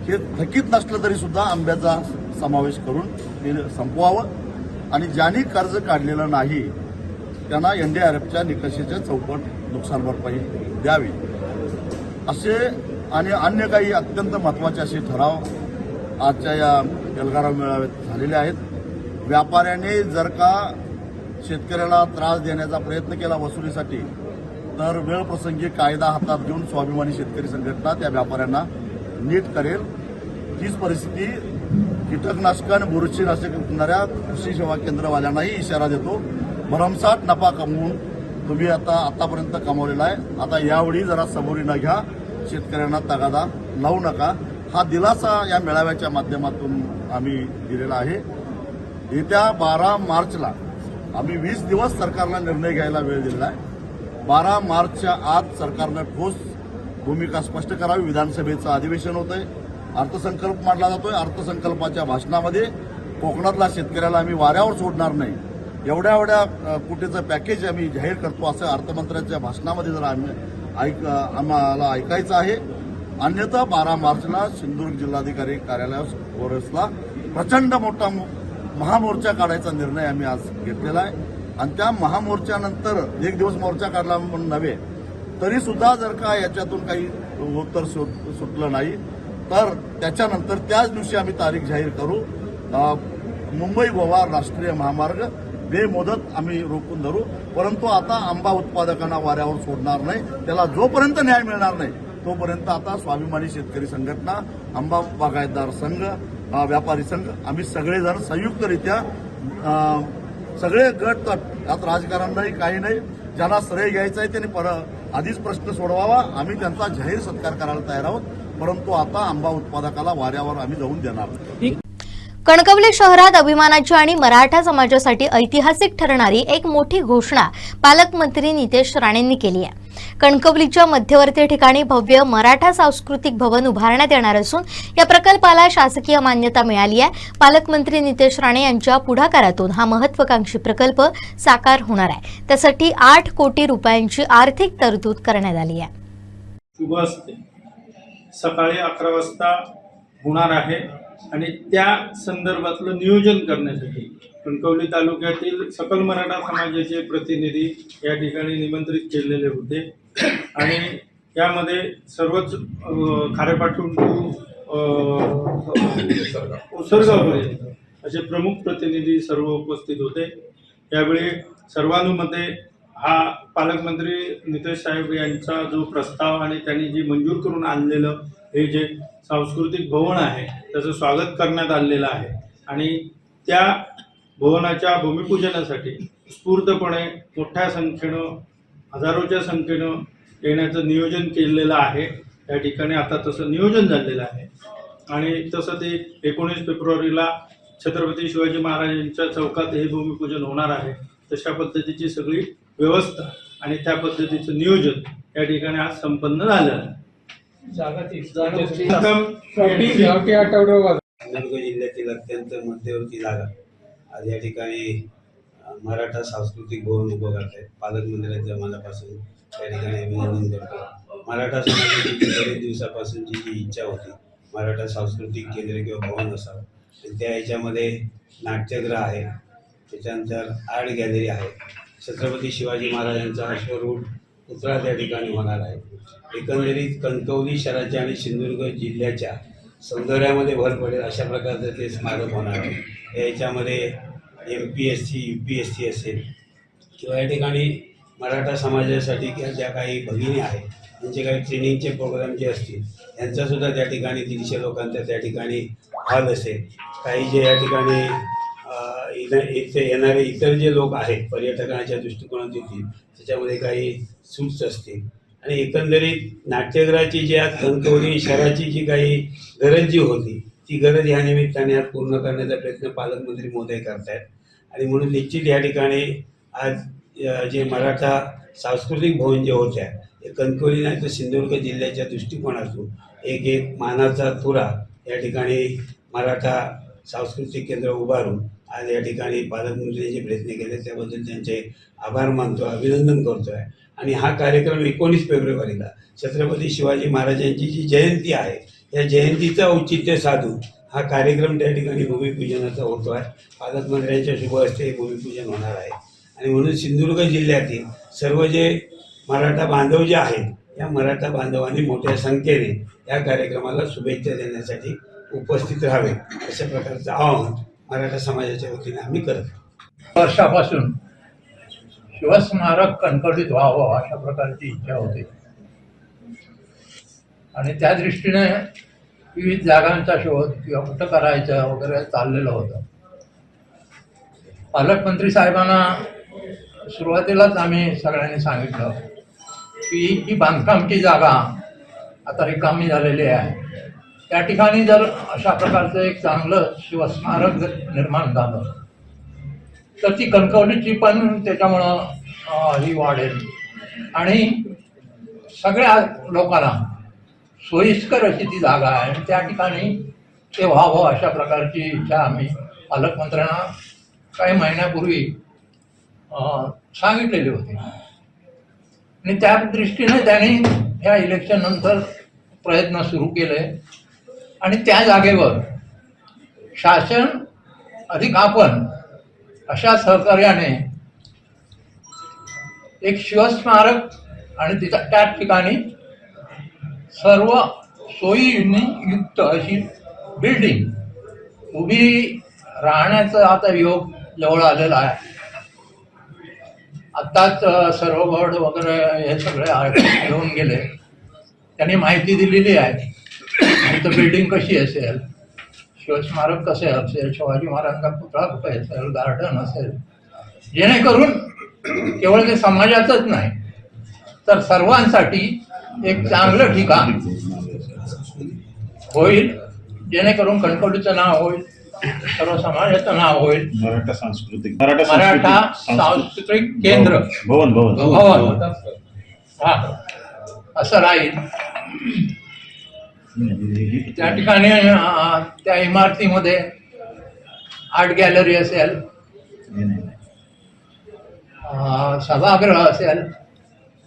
हे थकीत नसलं तरी सुद्धा आंब्याचा समावेश करून ते संपवावं आणि ज्यांनी कर्ज काढलेलं नाही त्यांना NDRFच्या निकषेच्या चौपट नुकसान भरपाई द्यावी असे आणि अन्य काही अत्यंत महत्त्वाचे असे ठराव आजच्या या एल्गार मेळाव्यात झालेले आहेत. व्यापाऱ्याने जर का शेतकऱ्याला त्रास देण्याचा प्रयत्न केला वसुलीसाठी तर वेळप्रसंगी कायदा हातात घेऊन स्वाभिमानी शेतकरी संघटना त्या व्यापाऱ्यांना नीट करेल. हीच परिस्थिती कीटकनाशक आणि बुरशीनाशक विकणाऱ्या कृषी सेवा केंद्रवाल्यांनाही इशारा देतो. भरमसाठ नफा कमवून तुम्ही आतापर्यंत कमावलेला आहे, आता यावेळी जरा सबुरीनं घ्या, शेतकऱ्यांना तगादा लावू नका. हा दिलासा या मेळाव्याच्या माध्यमातून आम्ही दिलेला आहे. येत्या 12 मार्चला आम्ही 20 दिवस सरकारला निर्णय घ्यायला वेळ दिलेला आहे. 12 मार्चच्या आत सरकारनं ठोस भूमिका स्पष्ट करावी. विधानसभेचं अधिवेशन होतंय, अर्थसंकल्प मांडला जातोय. अर्थसंकल्पाच्या भाषणामध्ये कोकणातला शेतकऱ्याला आम्ही वाऱ्यावर सोडणार नाही, एवढ्या कुठेचं पॅकेज आम्ही जाहीर करतो असं अर्थमंत्र्यांच्या भाषणामध्ये जर आम्हाला ऐकायचं आहे. अन्यथा 12 मार्चला सिंधुदुर्ग जिल्हाधिकारी कार्यालयाला प्रचंड मोठा महामोर्चा काढायचा निर्णय आम्ही आज घेतलेला आहे आणि त्या महामोर्चानंतर एक दिवस मोर्चा काढला म्हणून नव्हे तरी सुद्धा जर का याच्यातून काही उत्तर सुटलं नाही तर त्याच्यानंतर त्याच दिवशी आम्ही तारीख जाहीर करू. मुंबई गोवा राष्ट्रीय महामार्ग बेमुदत आम्ही रोखून धरू. परंतु आता आंबा उत्पादकांना वाऱ्यावर सोडणार नाही. त्याला जोपर्यंत न्याय मिळणार नाही तोपर्यंत आता स्वाभिमानी शेतकरी संघटना, आंबा बागायतदार संघ, व्यापारी संघ आम्ही सगळेजण संयुक्तरित्या सगळे गट तट यात राजकारण नाही, काही नाही. ज्यांना श्रेय घ्यायचं आहे त्यांनी आधीच प्रश्न सोडवावा. आम्ही त्यांचा जाहीर सत्कार करायला तयार आहोत, परंतु आता आंबा उत्पादकाला वाऱ्यावर आम्ही जाऊन देणार नाही. कणकवली शहरात अभिमानाची आणि मराठा समाजासाठी ऐतिहासिक ठरणारी एक मोठी घोषणा पालकमंत्री नितेश राणेंनी केली आहे. कणकवलीच्या मध्यवर्ती ठिकाणी भव्य मराठा सांस्कृतिक भवन उभारण्यात येणार असून या प्रकल्पाला शासकीय मान्यता मिळाली आहे. पालकमंत्री नितेश राणे यांच्या पुढाकारातून हा महत्त्वाकांक्षी प्रकल्प साकार होणार आहे. त्यासाठी 8 कोटी रुपयांची आर्थिक तरतूद करण्यात आली आहे. शुभ असते सकाळी 11 वाजता होणार आहे आणि त्या संदर्भातलं नियोजन करण्यासाठी कणकवली तालुक्यातील सकल मराठा समाजाचे प्रतिनिधी या ठिकाणी निमंत्रित केलेले होते आणि यामध्ये सर्वच खारेपाटून उसरगावपर्यंत असे प्रमुख प्रतिनिधी सर्व उपस्थित होते. यावेळी सर्वानुमते हा पालकमंत्री नितेश साहेब यांचा जो प्रस्ताव आणि त्यांनी जी मंजूर करून आणलेलं हे जे सांस्कृतिक भवन आहे त्याचं स्वागत करण्यात आलेलं आहे आणि त्या भवनाच्या भूमिपूजनासाठी उत्स्फूर्तपणे मोठ्या संख्येनं हजारोच्या संख्येनं येण्याचं नियोजन केलेलं आहे. या ठिकाणी आता तसं नियोजन झालेलं आहे आणि तसं ते 19 फेब्रुवारीला छत्रपती शिवाजी महाराजांच्या चौकात हे भूमिपूजन होणार आहे. तशा पद्धतीची सगळी व्यवस्था आणि त्या पद्धतीचं नियोजन या ठिकाणी आज संपन्न झालं आहे. सिंधुदुर्ग जिल्ह्यातील अत्यंत मध्यवर्ती जागा आज या ठिकाणी मराठा सांस्कृतिक भवन उभं करत आहेत. पालकमंत्र्यांच्या मनापासून त्या ठिकाणी अभिनंदन करतो. मराठा समाजाची बरेच दिवसापासूनची जी इच्छा होती मराठा सांस्कृतिक केंद्र किंवा भवन असावं आणि त्या ह्याच्यामध्ये नाट्यगृह आहे, त्याच्यानंतर आर्ट गॅलरी आहे, छत्रपती शिवाजी महाराजांचा अश्वरूढ पुतळा त्या ठिकाणी होणार आहे. एकंदरीत कणकवली शहराच्या आणि सिंधुदुर्ग जिल्ह्याच्या सौंदर्यामध्ये भर पडेल अशा प्रकारचं ते स्मारक होणार आहे. याच्यामध्ये MPSC UPSC असेल किंवा या ठिकाणी मराठा समाजासाठी किंवा ज्या काही भगिनी आहेत त्यांचे काही ट्रेनिंगचे प्रोग्राम जे असतील यांचासुद्धा त्या ठिकाणी 150 लोकांचा त्या ठिकाणी हॉल असेल. काही जे या ठिकाणी इथे येणारे इतर जे लोक आहेत पर्यटकांच्या दृष्टिकोनात येतील त्याच्यामध्ये काही सूट्स असतील आणि एकंदरीत नाट्यगृहाची जी आज कणकवली शहराची जी काही गरज जी होती ती गरज ह्या निमित्ताने आज पूर्ण करण्याचा प्रयत्न पालकमंत्री महोदय करतायत आणि म्हणून निश्चित या ठिकाणी आज जे मराठा सांस्कृतिक भवन जे होत्या हे कणकवली नाही तर सिंधुदुर्ग जिल्ह्याच्या दृष्टिकोनातून एक मानाचा तुरा या ठिकाणी मराठा सांस्कृतिक केंद्र उभारून आज या ठिकाणी पालकमंत्र्यांचे प्रयत्न केले त्याबद्दल त्यांचे आभार मानतो, अभिनंदन करतो आहे. आणि हा कार्यक्रम 19 फेब्रुवारीला छत्रपती शिवाजी महाराजांची जी जयंती आहे या जयंतीचं औचित्य साधून हा कार्यक्रम त्या ठिकाणी भूमिपूजनाचा होतो आहे. पालकमंत्र्यांच्या शुभ हस्ते हे भूमिपूजन होणार आहे आणि म्हणून सिंधुदुर्ग जिल्ह्यातील सर्व जे मराठा बांधव जे आहेत या मराठा बांधवांनी मोठ्या संख्येने या कार्यक्रमाला शुभेच्छा देण्यासाठी उपस्थित राहावे अशा प्रकारचं आवाहन मराठा समाजाच्या वतीने आम्ही करत आहोत. वर्षापासून शिवस्मारक कणकवलीत व्हावं अशा प्रकारची इच्छा होती आणि त्या दृष्टीने विविध जागांचा शोध किंवा कुठं करायचं वगैरे चाललेलं होतं. पालकमंत्री साहेबांना सुरुवातीलाच आम्ही सगळ्यांनी सांगितलं की ही बांधकामची जागा आता रिकामी झालेली आहे, त्या ठिकाणी जर अशा प्रकारचं एक चांगलं शिवस्मारक जर निर्माण झालं तर ती कणकवलीची पण त्याच्यामुळं ही वाढेल आणि सगळ्या लोकांना सोयीस्कर अशी ती जागा आहे आणि त्या ठिकाणी ते व्हावं अशा प्रकारची इच्छा आम्ही पालकमंत्र्यांना काही महिन्यापूर्वी सांगितलेली होती आणि त्या दृष्टीने त्यांनी ह्या इलेक्शननंतर प्रयत्न सुरू केले आणि त्या जागेवर शासन अधिक आपण अशा सहकार्याने एक शिवस्मारक आणि त्या ठिकाणी सर्व सोयींनी युक्त अशी बिल्डिंग उभी राहण्याचा आता योग जवळ आलेला आहे. आत्ताच सर्व बोर्ड वगैरे हे सगळे घेऊन गेले, त्यांनी माहिती दिलेली आहे तर बिल्डिंग कशी असेल, शिवस्मारक कसे असेल, शिवाजी महाराजांचा पुतळा कुठे असेल, गार्डन असेल, जेणेकरून केवळ ते समाजाचंच नाही तर सर्वांसाठी एक चांगलं ठिकाण होईल, जेणेकरून कणकवलीचं नाव होईल, सर्व समाजाचं नाव होईल. मराठा सांस्कृतिक केंद्र भवन हा असं राहील. त्या ठिकाणी त्या इमारतीमध्ये आर्ट गॅलरी असेल, सभागृह असेल,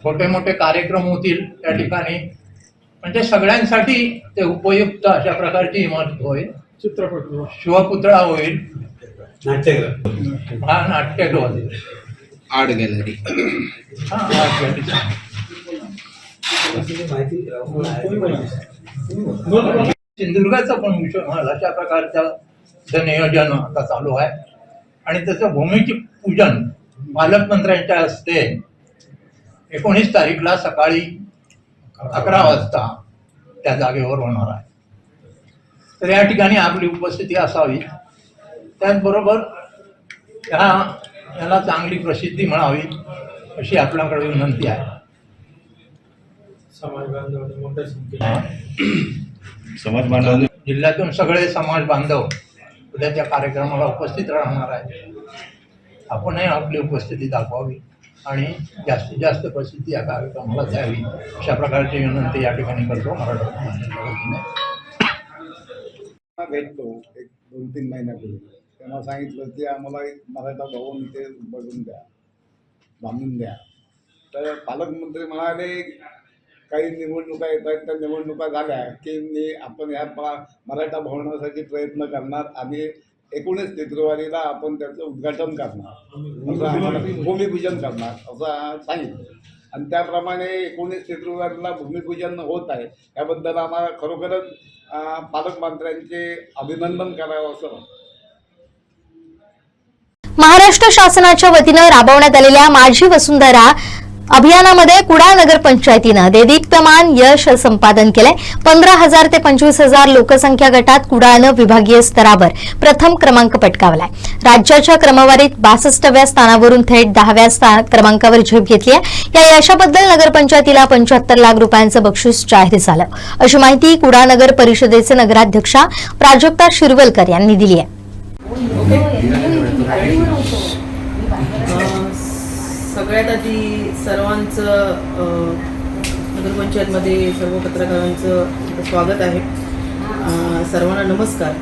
छोटे मोठे कार्यक्रम होतील त्या ठिकाणी. म्हणजे सगळ्यांसाठी ते उपयुक्त अशा प्रकारची इमारत होईल. चित्रपट शिवपुतळा होईल, नाट्यगृह, हा नाट्यगृह होईल, आर्ट गॅलरी. हा आर्ट गॅलरी. सिंधुदुर्गाचा पण विषय म्हणाल अशा प्रकारचं नियोजन आता चालू आहे. आणि त्याचं भूमिपूजन पालकमंत्र्यांच्या हस्ते 19 तारीखला सकाळी 11 वाजता त्या जागेवर होणार आहे. तर या ठिकाणी आपली उपस्थिती असावी. त्याचबरोबर याला चांगली प्रसिद्धी मिळावी अशी आपल्याकडे विनंती आहे. समाज बांधव मोठ्या संख्येने समाज बांधव जिल्ह्यातून सगळे समाज बांधव उद्या त्या कार्यक्रमाला उपस्थित राहणार आहे. आपणही आपली उपस्थिती दाखवावी आणि जास्तीत जास्त प्रसिद्धी या कार्यक्रमाला द्यावी अशा प्रकारची विनंती या ठिकाणी करतो. मराठा समाजाच्या वतीने भेटतो एक 2-3 महिन्यापूर्वी, तेव्हा सांगितलं की आम्हाला एक मराठा भवन इथे बघून द्या, बांधून द्या. तर पालकमंत्री म्हणाले काही निवडणुका येत आहेत, त्या निवडणुका झाल्या की आपण या मराठा भवनासाठी प्रयत्न करणार आणि 19 फेब्रुवारीला आपण त्याचं उद्घाटन करणार, असं आम्हाला भूमिपूजन करणार असं सांगितलं. आणि त्याप्रमाणे 19 फेब्रुवारीला भूमिपूजन होत आहे. याबद्दल आम्हाला खरोखरच पालकमंत्र्यांचे अभिनंदन करावं असं वाटतं. महाराष्ट्र शासनाच्या वतीनं राबवण्यात आलेल्या माझी वसुंधरा अभियानामध्ये कुडाळ नगर पंचायतीनं देदीप्यमान यश संपादन केलंय. 15,000 ते 25,000 लोकसंख्या गटात कुडाळनं विभागीय स्तरावर प्रथम क्रमांक पटकावलाय. राज्याच्या क्रमवारीत 62व्या स्थानावरून थेट 10व्या क्रमांकावर झेप घेतली आहे. या यशाबद्दल नगरपंचायतीला 75 लाख रुपयांचं बक्षीस जाहीर झालं, अशी माहिती कुडाळ नगर परिषदेचे नगराध्यक्षा प्राजक्ता शिरवलकर यांनी दिली आहे. सगळ्यात आधी सर्वांचं नगरपंचायतमध्ये सर्व पत्रकारांचं स्वागत आहे. सर्वांना नमस्कार.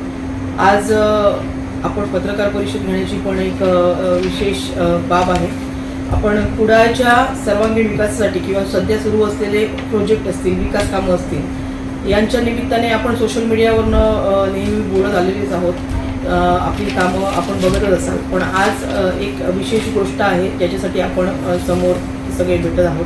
आज आपण पत्रकार परिषद घेण्याची पण एक विशेष बाब आहे. आपण कुडाळच्या सर्वांगीण विकासासाठी किंवा सध्या सुरू असलेले प्रोजेक्ट असतील, विकास कामं असतील, यांच्या निमित्ताने आपण सोशल मीडियावरनं नेहमी बोलत आलेलेच आहोत. आपली कामं आपण बघतच असाल. पण आज एक विशेष गोष्ट आहे ज्याच्यासाठी आपण समोर सगळे भेटत आहोत.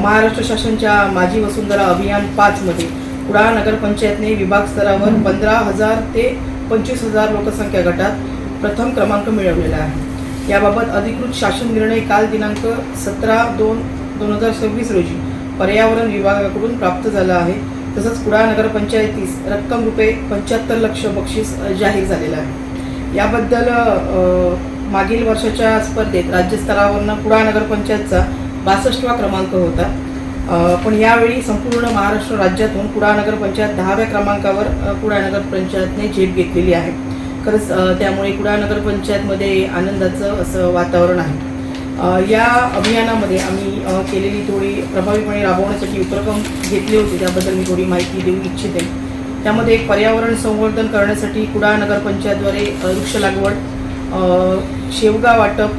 महाराष्ट्र शासनाच्या माझी वसुंधरा अभियान 5 मध्ये कुडाळ नगरपंचायतने विभाग स्तरावर 15,000 ते 25,000 लोकसंख्या गटात प्रथम क्रमांक मिळवलेला आहे. याबाबत अधिकृत शासन निर्णय काल दिनांक 17/2/2026 रोजी पर्यावरण विभागाकडून प्राप्त झाला आहे. तसंच कुडाळ नगरपंचायतीस रक्कम रुपये 75 लक्ष बक्षीस जाहीर झालेलं आहे. याबद्दल मागील वर्षाच्या स्पर्धेत राज्यस्तरावरनं कुडाळ नगरपंचायतचा 62वा क्रमांक होता. पण यावेळी संपूर्ण महाराष्ट्र राज्यातून कुडाळ नगरपंचायत 10व्या क्रमांकावर कुडाळ नगरपंचायतने झेप घेतलेली आहे. खरंच त्यामुळे कुडाळ नगरपंचायतमध्ये आनंदाचं असं वातावरण आहे. या अभियानामध्ये आम्ही केलेली थोडी प्रभावीपणे राबवण्यासाठी उपक्रम घेतले होते, त्याबद्दल मी थोडी माहिती देऊ इच्छिते. त्यामध्ये एक पर्यावरण संवर्धन करण्यासाठी कुडाळ नगरपंचायतद्वारे वृक्ष लागवड, शेवगा वाटप,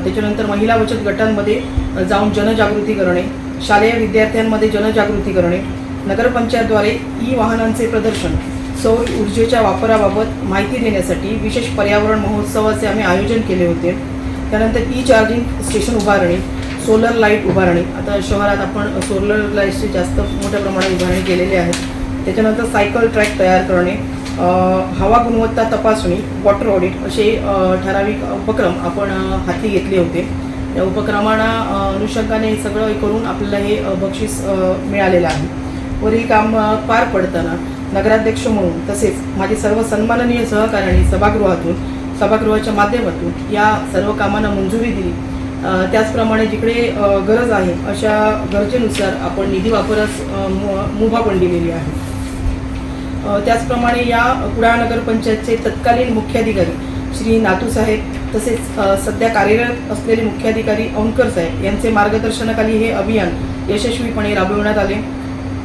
त्याच्यानंतर महिला बचत गटांमध्ये जाऊन जनजागृती करणे, शालेय विद्यार्थ्यांमध्ये जनजागृती करणे, नगरपंचायतद्वारे वाहनांचे प्रदर्शन, सौर ऊर्जेच्या वापराबाबत माहिती देण्यासाठी विशेष पर्यावरण महोत्सवाचे आम्ही आयोजन केले होते. त्यानंतर चार्जिंग स्टेशन उभारणे, सोलर लाईट उभारणे. आता शहरात आपण सोलर लाईटची जास्त मोठ्या प्रमाणात उभारणी केलेली आहे. त्याच्यानंतर सायकल ट्रॅक तयार करणे, हवा गुणवत्ता तपासणी, वॉटर ऑडिट असे ठराविक उपक्रम आपण हाती घेतले होते. या उपक्रमांना अनुषंगाने हे सगळं करून आपल्याला हे बक्षीस मिळालेलं आहे. वरील काम पार पडताना नगराध्यक्ष म्हणून तसेच माझे सर्व सन्माननीय सहकाऱ्यांनी सभागृहाच्या माध्यमातून या सर्व कामांना मंजुरी दिली. त्याचप्रमाणे जिकडे गरज आहे अशा गरजेनुसार आपण निधी वापरास मुभा पण दिलेली आहे. त्याचप्रमाणे या कुडाळ नगरपंचायतचे तत्कालीन मुख्याधिकारी श्री नातूसाहेब तसेच सध्या कार्यरत असलेले मुख्याधिकारी औंधकर साहेब यांचे मार्गदर्शनाखाली हे अभियान यशस्वीपणे राबविण्यात आले.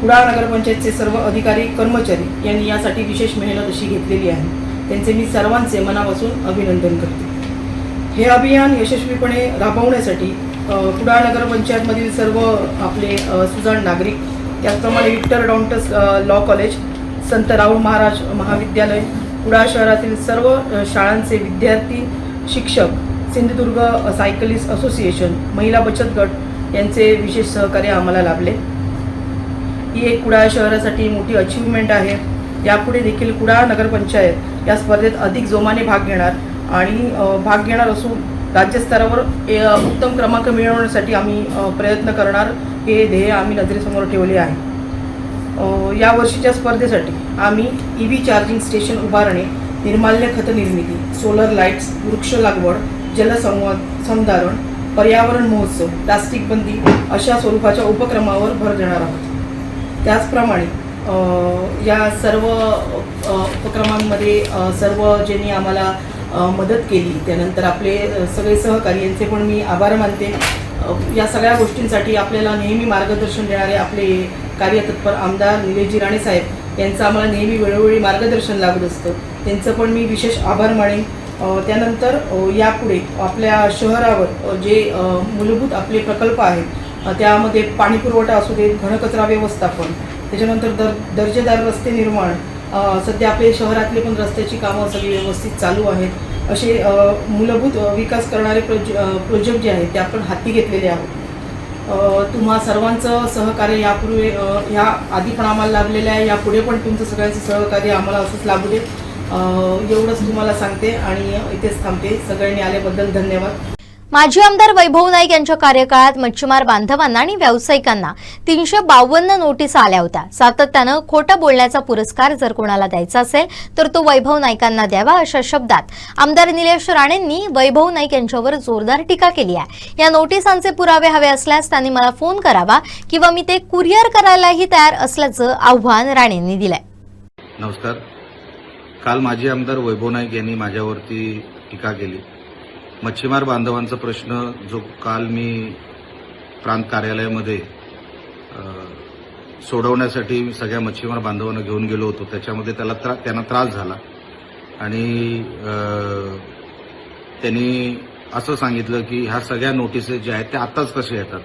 कुडाळ नगरपंचायतचे सर्व अधिकारी कर्मचारी यांनी यासाठी विशेष मेहनत अशी घेतलेली आहे. त्यांचे मी सर्वांचे मनापासून अभिनंदन करते. हे अभियान यशस्वीपणे राबवण्यासाठी कुडाळ नगरपंचायतमधील सर्व आपले सुजाण नागरिक, त्याचप्रमाणे विक्टर डॉन्टस लॉ कॉलेज, संत राहुल महाराज महाविद्यालय, कुडाळ शहरातील सर्व शाळांचे विद्यार्थी, शिक्षक, सिंधुदुर्ग सायकलिस्ट असोसिएशन, महिला बचत गट यांचे विशेष सहकार्य आम्हाला लाभले. ही एक कुडाळ शहरासाठी मोठी अचीवमेंट आहे. यापुढे देखील कुडाळ नगरपंचायत या स्पर्धेत अधिक जोमाने भाग घेणार असून राज्यस्तरावर उत्तम क्रमांक मिळवण्यासाठी आम्ही प्रयत्न करणार, हे ध्येय आम्ही नजरेसमोर ठेवले आहे. या वर्षीच्या स्पर्धेसाठी आम्ही EV चार्जिंग स्टेशन उभारणे, निर्माल्य खत निर्मिती, सोलर लाईट्स, वृक्ष लागवड, जलसंधारण, पर्यावरण महोत्सव, प्लास्टिक बंदी अशा स्वरूपाच्या उपक्रमावर भर देणार आहोत. त्याचप्रमाणे या सर्व उपक्रमांमध्ये सर्व ज्यांनी आम्हाला मदत केली, त्यानंतर आपले सगळे सहकारी यांचे पण मी आभार मानते. या सगळ्या गोष्टींसाठी आपल्याला नेहमी मार्गदर्शन देणारे आपले कार्यतत्पर आमदार निलेशजी राणे साहेब यांचं आम्हाला नेहमी वेळोवेळी मार्गदर्शन लागत असतं. त्यांचं पण मी विशेष आभार मानेन. त्यानंतर यापुढे आपल्या शहरावर जे मूलभूत आपले प्रकल्प आहेत, त्यामध्ये पाणीपुरवठा असू देत, घनकचरा व्यवस्थापन, त्याच्यानंतर दर्जेदार रस्ते निर्माण, सध्या आपले शहरातले पण रस्त्याची कामं सगळी व्यवस्थित चालू आहेत. असे मूलभूत विकास करणारे प्रोजेक्ट जे आहेत ते आपण हाती घेतलेले आहोत. तुम्हा सर्वांचं सहकार्य यापूर्वी ह्या आधी पण आम्हाला लाभलेलं आहे, यापुढे पण तुमचं सगळ्यांचं सहकार्य आम्हाला असंच लाभू दे. एवढंच तुम्हाला सांगते आणि इथेच थांबते. सगळ्यांनी आल्याबद्दल धन्यवाद. माजी आमदार वैभव नाईक यांच्या कार्यकाळात मच्छीमार बांधवांना आणि व्यावसायिकांना 352 नोटीस आल्या होत्या. सातत्यानं खोटं बोलण्याचा पुरस्कार जर कोणाला द्यायचा असेल तर तो वैभव नाईकांना द्यावा, अशा शब्दात आमदार निलेश राणेंनी वैभव नाईक यांच्यावर जोरदार टीका केली आहे. या नोटिसांचे पुरावे हवे असल्यास त्यांनी मला फोन करावा किंवा मी ते कुरिअर करायलाही तयार असल्याचं आव्हान राणेंनी दिलंय. नमस्कार. काल माजी आमदार वैभव नाईक यांनी माझ्यावरती टीका केली. मच्छीमार बांधवांचा प्रश्न जो काल मी प्रांत कार्यालयामध्ये सोडवण्यासाठी सगळ्या मच्छीमार बांधवांना घेऊन गेलो होतो, त्याच्यामध्ये त्यांना त्रास झाला आणि त्यांनी असं सांगितलं की ह्या सगळ्या नोटिसेस ज्या आहेत त्या आत्ताच कशा येतात.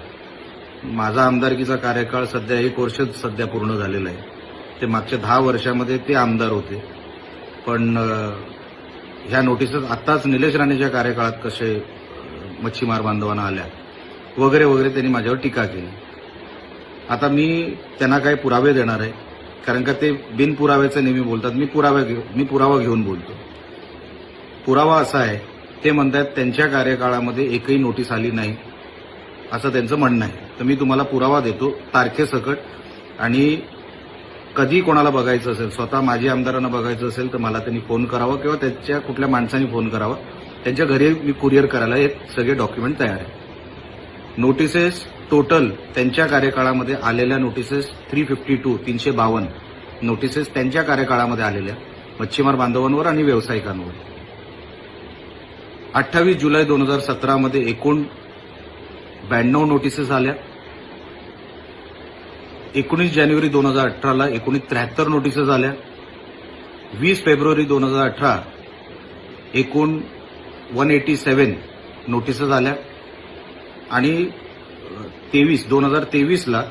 माझा आमदारकीचा कार्यकाळ सध्या 1 वर्ष सध्या पूर्ण झालेला आहे. ते मागच्या 10 वर्षामध्ये ते आमदार होते, पण ह्या नोटिसेस आत्ताच निलेश राणेच्या कार्यकाळात कसे मच्छीमार बांधवांना आल्या वगैरे वगैरे त्यांनी माझ्यावर टीका केली. आता मी त्यांना काही पुरावे देणार आहे, कारण का ते बिनपुराव्याचे नेहमी बोलतात. मी पुरावा घेऊन बोलतो. पुरावा असा आहे, ते म्हणतात त्यांच्या कार्यकाळामध्ये एकही नोटीस आली नाही असं त्यांचं म्हणणं आहे. तर मी तुम्हाला पुरावा देतो तारखेसकट, आणि कधी कोणाला बघायचं असेल, स्वतः माजी आमदारांना बघायचं असेल तर मला त्यांनी फोन करावा किंवा त्यांच्या कुठल्या माणसांनी फोन करावा. त्यांच्या घरी मी कुरिअर करायला हे सगळे डॉक्युमेंट तयार आहे. नोटिसेस टोटल त्यांच्या कार्यकाळामध्ये आलेल्या नोटिसेस 352 नोटिसेस त्यांच्या कार्यकाळामध्ये आलेल्या मच्छीमार बांधवांवर आणि व्यावसायिकांवर. 28 जुलै 2017 मध्ये एकूण 92 नोटिसेस आल्या. 19 जानेवारी 2018ला 73 नोटिसेस आल्या. 20 फेब्रुवारी 2018 एकूण 187 नोटिसेस आल्या आणि 2023ला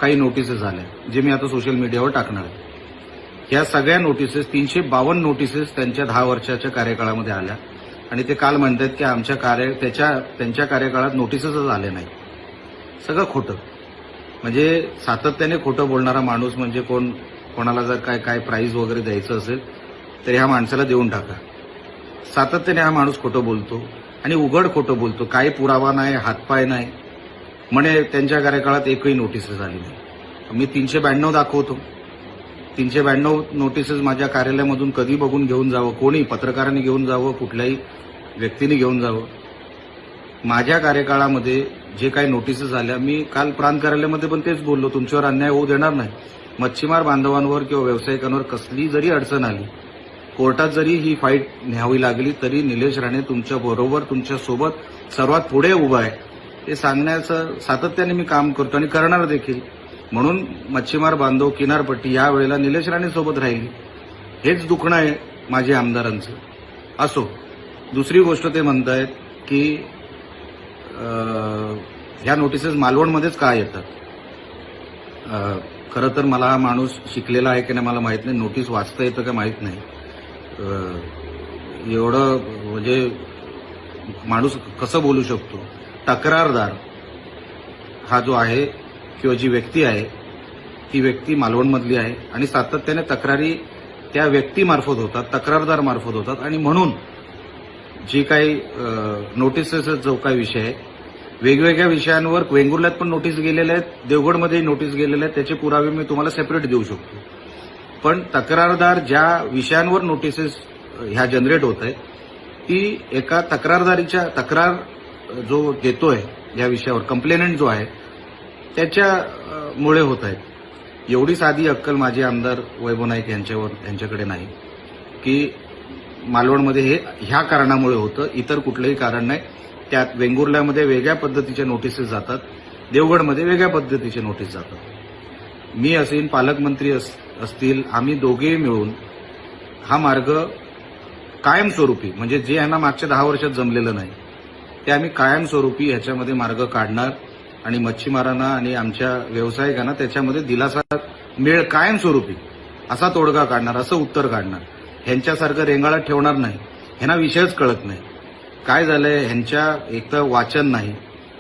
काही नोटिसेस आल्या, जे मी आता सोशल मीडियावर टाकणार आहे. या सगळ्या नोटिसेस 352 नोटिसेस त्यांच्या 10 वर्षाच्या कार्यकाळामध्ये आल्या आणि ते काल म्हणतात की त्यांच्या कार्यकाळात नोटिसेसच आले नाही. सगळं खोटं. म्हणजे सातत्याने खोटं बोलणारा माणूस म्हणजे कोणाला जर काय प्राईज वगैरे द्यायचं असेल तर ह्या माणसाला देऊन टाका. सातत्याने हा माणूस खोटं बोलतो आणि उघड खोटं बोलतो. काही पुरावा नाही, हातपाय नाही, म्हणे त्यांच्या कार्यकाळात एकही नोटिसेस आली नाही. मी 392 दाखवतो. 392 नोटिसेस माझ्या कार्यालयामधून कधी बघून घेऊन जावं, कोणी पत्रकारांनी घेऊन जावं, कुठल्याही व्यक्तीने घेऊन जावं. माझ्या कार्यकाळामध्ये जे काही नोटिसेस आल्या, मी काल प्रांत कार्यालयामध्ये पण तेच बोललो, तुमच्यावर अन्याय होऊ देणार नाही. मच्छीमार बांधवांवर किंवा व्यावसायिकांवर कसली जरी अडचण आली, कोर्टात जरी ही फाईट न्यावी लागली, तरी निलेश राणे तुमच्या बरोबर, तुमच्या सोबत सर्वात पुढे उभा आहे. हे सांगण्याचं सातत्याने मी काम करतो आणि करणार देखील. म्हणून मच्छीमार बांधव, किनारपट्टी या वेळेला निलेश राणे सोबत राहील. हेच दुखणं आहे माझे आमदारांचं. असो, दुसरी गोष्ट ते म्हणतायत की ह्या नोटिसेस मालवणमध्येच का येतात. खरं तर मला हा माणूस शिकलेला आहे की नाही मला माहित नाही, नोटीस वाचता येतं का माहित नाही. एवढं म्हणजे माणूस कसं बोलू शकतो. तक्रारदार हा जो आहे किंवा जी व्यक्ती आहे ती व्यक्ती मालवणमधली आहे आणि सातत्याने तक्रारी त्या व्यक्तीमार्फत होतात, तक्रारदार मार्फत होतात आणि म्हणून जी काही नोटिसेसचा जो काही विषय आहे, वेगवेगळ्या विषयांवर वेंगुर्ल्यात पण नोटीस गेलेल्या आहेत, देवगडमध्येही नोटीस गेलेल्या आहेत. त्याचे पुरावे मी तुम्हाला सेपरेट देऊ शकतो. पण तक्रारदार ज्या विषयांवर नोटिसेस ह्या जनरेट होत आहेत ती एका तक्रारदारीच्या तक्रार जो देतोय या विषयावर कंप्लेनंट जो आहे त्याच्यामुळे होत आहेत. एवढी साधी अक्कल माझे आमदार वैभव नाईक यांच्याकडे नाही की मालवणमध्ये हे ह्या कारणामुळे होतं, इतर कुठलंही कारण नाही. त्यात वेंगुर्ल्यामध्ये वेगळ्या पद्धतीच्या नोटिसेस जातात, देवगडमध्ये वेगळ्या पद्धतीचे नोटीस जातात. मी असेल, पालकमंत्री असतील, आम्ही दोघेही मिळून हा मार्ग कायमस्वरूपी म्हणजे जे यांना मागच्या 10 वर्षात जमलेलं नाही ते आम्ही कायमस्वरूपी ह्याच्यामध्ये मार्ग काढणार आणि मच्छीमारांना आणि आमच्या व्यावसायिकांना त्याच्यामध्ये दिलासा मिळेल कायमस्वरूपी असा तोडगा काढणार, असं उत्तर काढणार. ह्यांच्यासारखं रेंगाळत ठेवणार नाही. ह्यांना विषयच कळत नाही. काय झालंय, ह्यांच्या एक तर वाचन नाही,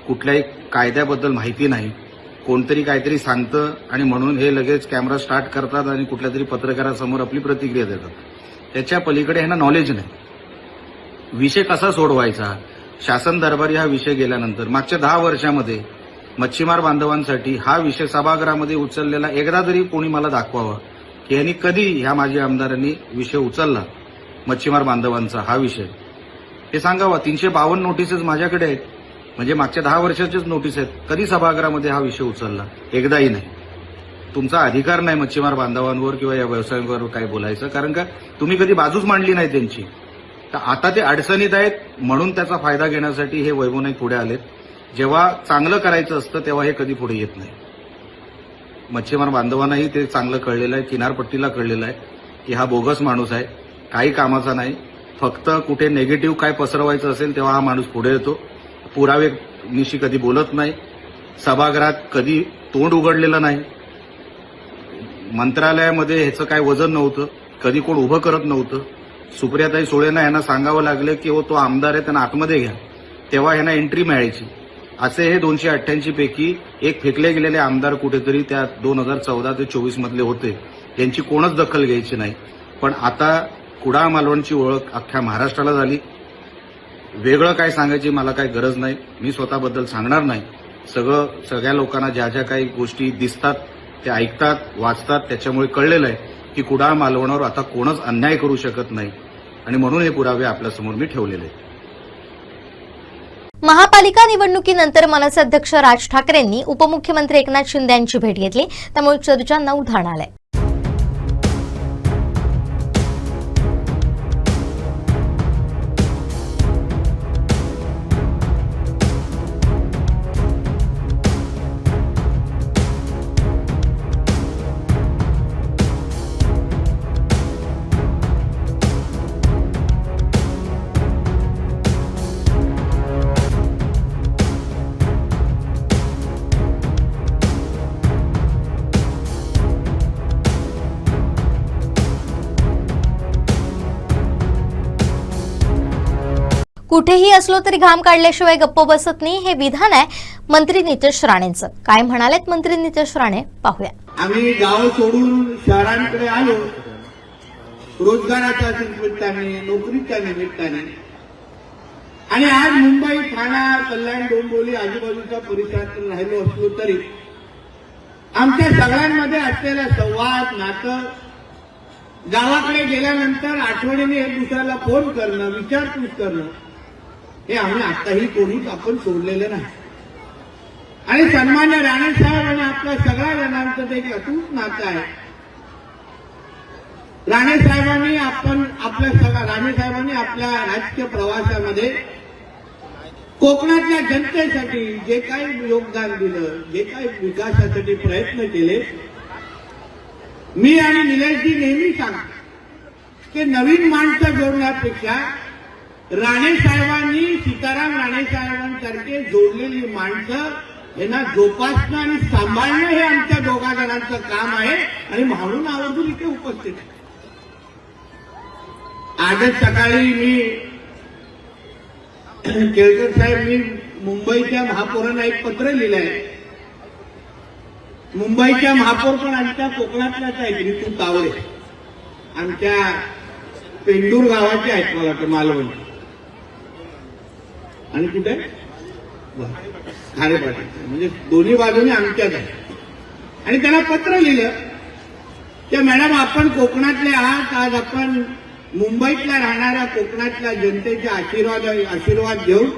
कुठल्याही कायद्याबद्दल माहिती नाही, कोणतरी काहीतरी सांगतं आणि म्हणून हे लगेच कॅमेरा स्टार्ट करतात आणि कुठल्या तरी पत्रकारासमोर आपली प्रतिक्रिया देतात. त्याच्या पलीकडे ह्यांना नॉलेज नाही. विषय कसा सोडवायचा, शासन दरबारी हा विषय गेल्यानंतर मागच्या 10 वर्षामध्ये मच्छीमार बांधवांसाठी हा विषय सभागृहामध्ये उचललेला एकदा तरी कोणी मला दाखवावा की यांनी कधी ह्या माझ्या आमदारांनी विषय उचलला मच्छीमार बांधवांचा हा विषय, हे सांगावा. 352 नोटिसेस माझ्याकडे आहेत, म्हणजे मागच्या 10 वर्षाचेच नोटीस आहेत. कधी सभागृहामध्ये हा विषय उचलला? एकदाही नाही. तुमचा अधिकार नाही मच्छीमार बांधवांवर किंवा या व्यवसायांवर काय बोलायचं, कारण का तुम्ही कधी बाजूच मांडली नाही त्यांची. तर आता ते अडचणीत आहेत म्हणून त्याचा फायदा घेण्यासाठी हे वैभव नाईक पुढे आलेत. जेव्हा चांगलं करायचं असतं तेव्हा हे कधी पुढे येत नाही. मच्छीमार बांधवांनाही ते चांगलं कळलेलं आहे, किनारपट्टीला कळलेलं आहे की हा बोगस माणूस आहे, काही कामाचा नाही. फक्त कुठे नेगेटिव्ह काय पसरवायचं असेल तेव्हा हा माणूस पुढे येतो. पुरावे निशी कधी बोलत नाही, सभागृहात कधी तोंड उघडलेलं नाही, मंत्रालयामध्ये ह्याचं काय वजन नव्हतं, कधी कोण उभं करत नव्हतं. सुप्रियाताई सुळेंना यांना सांगावं लागलं की तो आमदार आहे त्यांना आतमध्ये घ्या, तेव्हा ह्यांना एंट्री मिळायची. असे हे 288 पैकी एक फेकले गेलेले आमदार कुठेतरी त्या 2014 ते 24 मधले होते, यांची कोणच दखल घ्यायची नाही. पण आता कुडाळ मालवणची ओळख अख्ख्या महाराष्ट्राला झाली. वेगळं काय सांगायची मला काही गरज नाही, मी स्वतःबद्दल सांगणार नाही. सगळ्या लोकांना ज्या ज्या काही गोष्टी दिसतात ते ऐकतात, वाचतात, त्याच्यामुळे कळलेलं आहे की कुडाळ मालवणावर आता कोणच अन्याय करू शकत नाही आणि म्हणून हे पुरावे आपल्यासमोर मी ठेवलेले आहेत. महापालिका निवडणुकीनंतर मनसे अध्यक्ष राज ठाकरेंनी उपमुख्यमंत्री एकनाथ शिंदे यांची भेट घेतली, त्यामुळे चर्चांना उधाण आलंय. कुठेही असलो तरी घाम काढल्याशिवाय गप्प बसत नाही, हे विधान आहे मंत्री नितेश राणेंचं. काय म्हणालेत मंत्री नितेश राणे पाहूया. आम्ही गाव सोडून शहरांकडे आलो रोजगाराच्या निमित्ताने, नोकरीच्या निमित्ताने, आणि आज मुंबई, ठाणा, कल्याण, डोंबिवली आजूबाजूच्या परिसरात राहिलो असलो तरी आमच्या सगळ्यांमध्ये असलेला संवाद, नातं, गावाकडे गेल्यानंतर आठवणीने एक दुसऱ्याला फोन करणं, विचारपूस करणं, हे आम्ही आताही कोणीच आपण सोडलेलं नाही. आणि सन्मान्य राणे साहेब आणि आपल्या सगळ्या जणांचं ते एक अतूट नातं आहे. राणे साहेबांनी आपल्या राजकीय प्रवासामध्ये कोकणातल्या जनतेसाठी जे काही योगदान दिलं, जे काही विकासासाठी प्रयत्न केले, मी आणि निलेशजी नेहमी सांगतो की नवीन माणसं जोडण्यापेक्षा राणे साहेबांनी, सीताराम राणे साहेबांसारखे जोडलेली माणसं यांना जोपासणं आणि सांभाळणं हे आमच्या दोघा जणांचं काम आहे आणि म्हणून आवर्जून इथे उपस्थित आहे. आजच सकाळी मी केळकर साहेब, मी मुंबईच्या महापौरांना एक पत्र लिहिलंय. मुंबईच्या महापौर पण आमच्या कोकणातल्याच आहेत, ऋतू तावरे, आमच्या पेंडूर गावाचे आहेत मला वाटतं, मालवण आणि कुठे खारेपाटी, म्हणजे दोन्ही बाजूने आमच्याच आहे. आणि त्यांना पत्र लिहिलं की मॅडम आपण कोकणातले आहात, आज आपण मुंबईतल्या राहणाऱ्या कोकणातल्या जनतेचे आशीर्वाद घेऊन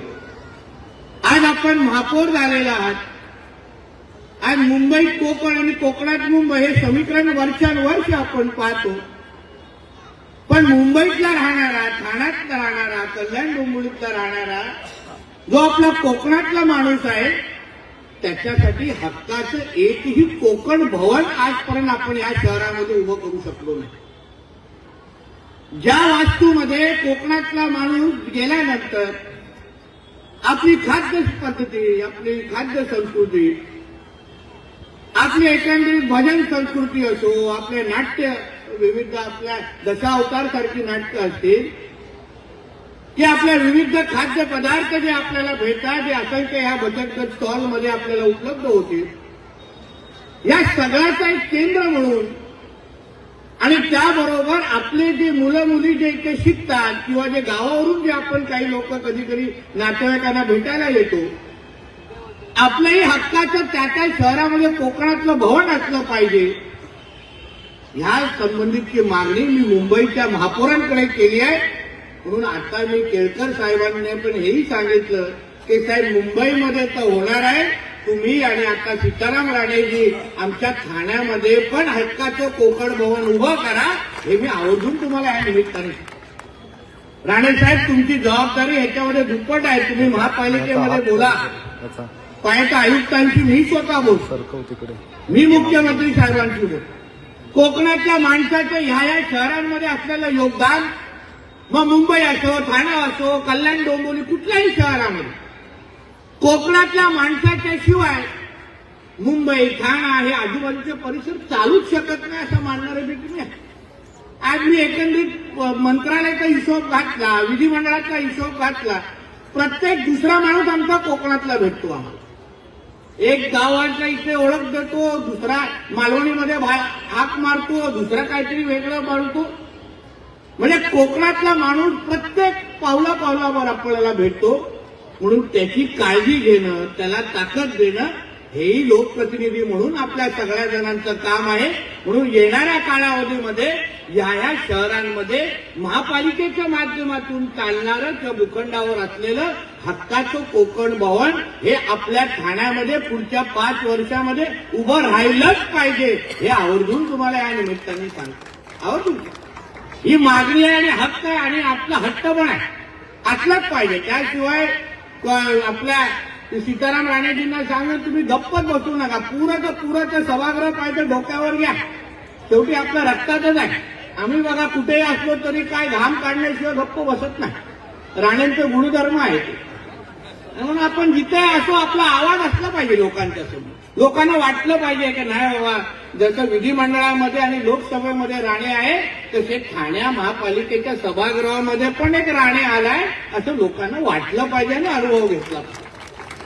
आज आपण महापौर झालेला आहात. आज मुंबईत कोकण आणि कोकणात मुंबई हे समीकरण वर्षानुवर्ष आपण पाहतो, पण मुंबईतला राहणारा, ठाण्यातला राहणारा, कल्याण डोंबिवलीतला राहणारा जो आपला कोकणातला माणूस आहे त्याच्यासाठी हक्काचं एकही कोकण भवन आजपर्यंत आपण या शहरामध्ये उभं करू शकलो नाही. ज्या वास्तूमध्ये कोकणातला माणूस गेल्यानंतर आपली खाद्य पद्धती, आपली खाद्य संस्कृती, आपली एकंदरीत भजन संस्कृती असो, आपले नाट्य विविध, आपल्या दशावतार सारखी नाटकं असतील, की आपल्या विविध खाद्य पदार्थ जे आपल्याला भेटतात, जे असंख्य या बचत गट स्टॉलमध्ये आपल्याला उपलब्ध होतील, या सगळ्याचा एक केंद्र म्हणून आणि त्याबरोबर आपले जे मुलं मुली जे इथे शिकतात किंवा जे गावावरून जे आपण काही लोक कधी कधी नातेवाईकांना भेटायला येतो, आपल्याही हक्काचं त्या शहरामध्ये कोकणातलं भवन असलं पाहिजे, ह्या संबंधितची मागणी मी मुंबईच्या महापौरांकडे केली आहे. म्हणून आता मी केळकर साहेबांनी पण हेही सांगितलं की साहेब मुंबईमध्ये तर होणार आहे, तुम्ही आणि आता सीताराम राणेजी आमच्या ठाण्यामध्ये पण हक्काचं कोकण भवन उभं करा, हे मी आवर्जून तुम्हाला या निमित्ताने. राणे साहेब तुमची जबाबदारी ह्याच्यामध्ये दुप्पट आहे. तुम्ही महापालिकेमध्ये बोला, पायाच्या आयुक्तांशी मी स्वतः बोलतो, मी मुख्यमंत्री साहेबांशी बोलतो. कोकणातल्या माणसाचं ह्या शहरांमध्ये असलेलं योगदान, मग मुंबई असो, ठाणे असो, कल्याण डोंबिवली, कुठल्याही शहरामध्ये कोकणातल्या माणसाच्या शिवाय मुंबई, ठाणा हे आजूबाजूचे परिसर चालूच शकत नाही असं मानणारे व्यक्ती आहे. आज मी एकंदरीत मंत्रालयाचा हिशोब घातला, विधिमंडळाचा हिशोब घातला, प्रत्येक दुसरा माणूस आमचा कोकणातला भेटतो आम्हाला. एक गावातला इथे ओळख देतो, दुसरा मालवणीमध्ये हाक मारतो, दुसरा काहीतरी वेगळं मारतो. म्हणजे कोकणातला माणूस प्रत्येक पावलावर आपल्याला भेटतो. म्हणून त्याची काळजी घेणं, त्याला ताकद देणं हेही लोकप्रतिनिधी म्हणून आपल्या सगळ्या जणांचं काम आहे. म्हणून येणाऱ्या कालावधीमध्ये या शहरांमध्ये महापालिकेच्या माध्यमातून चालणारं त्या भूखंडावर असलेलं हक्काचं कोकण भवन हे आपल्या ठाण्यामध्ये पुढच्या 5 वर्षामध्ये उभं राहिलंच पाहिजे, हे आवर्जून तुम्हाला या निमित्ताने सांगतो. आवर्जून ही मागणी आहे आणि हक्क आहे आणि आपला हट्ट पण आहे, असलाच पाहिजे. त्याशिवाय आपल्या सीताराम राणेजींना सांगून तुम्ही गप्पच बसू नका. पुराचं सभागृह पाहिजे डोक्यावर घ्या, शेवटी आपल्या रक्तातच आहे. आम्ही बघा कुठेही असलो तरी काय घाम काढण्याशिवाय गप्प बसत नाही, राणेंचे गुणधर्म आहे ते. म्हणून आपण जिथे असो आपला आवाज असला पाहिजे लोकांच्या समोर. लोकांना वाटलं पाहिजे की नाही बाबा, जसं विधिमंडळामध्ये आणि लोकसभेमध्ये राणे आहे तसे ठाण्या महापालिकेच्या सभागृहामध्ये पण एक राणे आलाय असं लोकांना वाटलं पाहिजे आणि अनुभव घेतला पाहिजे.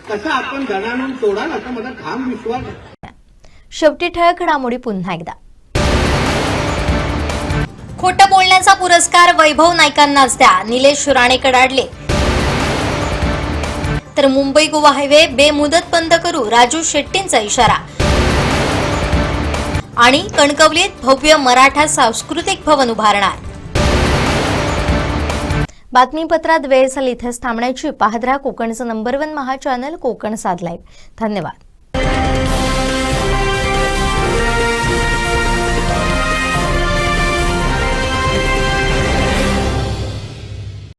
तसं आपण जणांना सोडाल असं माझा ठाम विश्वास आहे. शेवटी ठळक घडामोडी पुन्हा एकदा. खोटं बोलण्याचा पुरस्कार वैभव नाईकांनाच द्या, निलेश राणे कडाडले. तर मुंबई गोवा हायवे बेमुदत बंद करू, राजू शेट्टींचा इशारा. आणि कणकवलीत भव्य मराठा सांस्कृतिक भवन उभारणार. बातमीपत्रात वेळ झाली इथेच थांबण्याची. पाहत रहा कोकणचं नंबर 1 महा चॅनल कोकण साध लाईव्ह. धन्यवाद.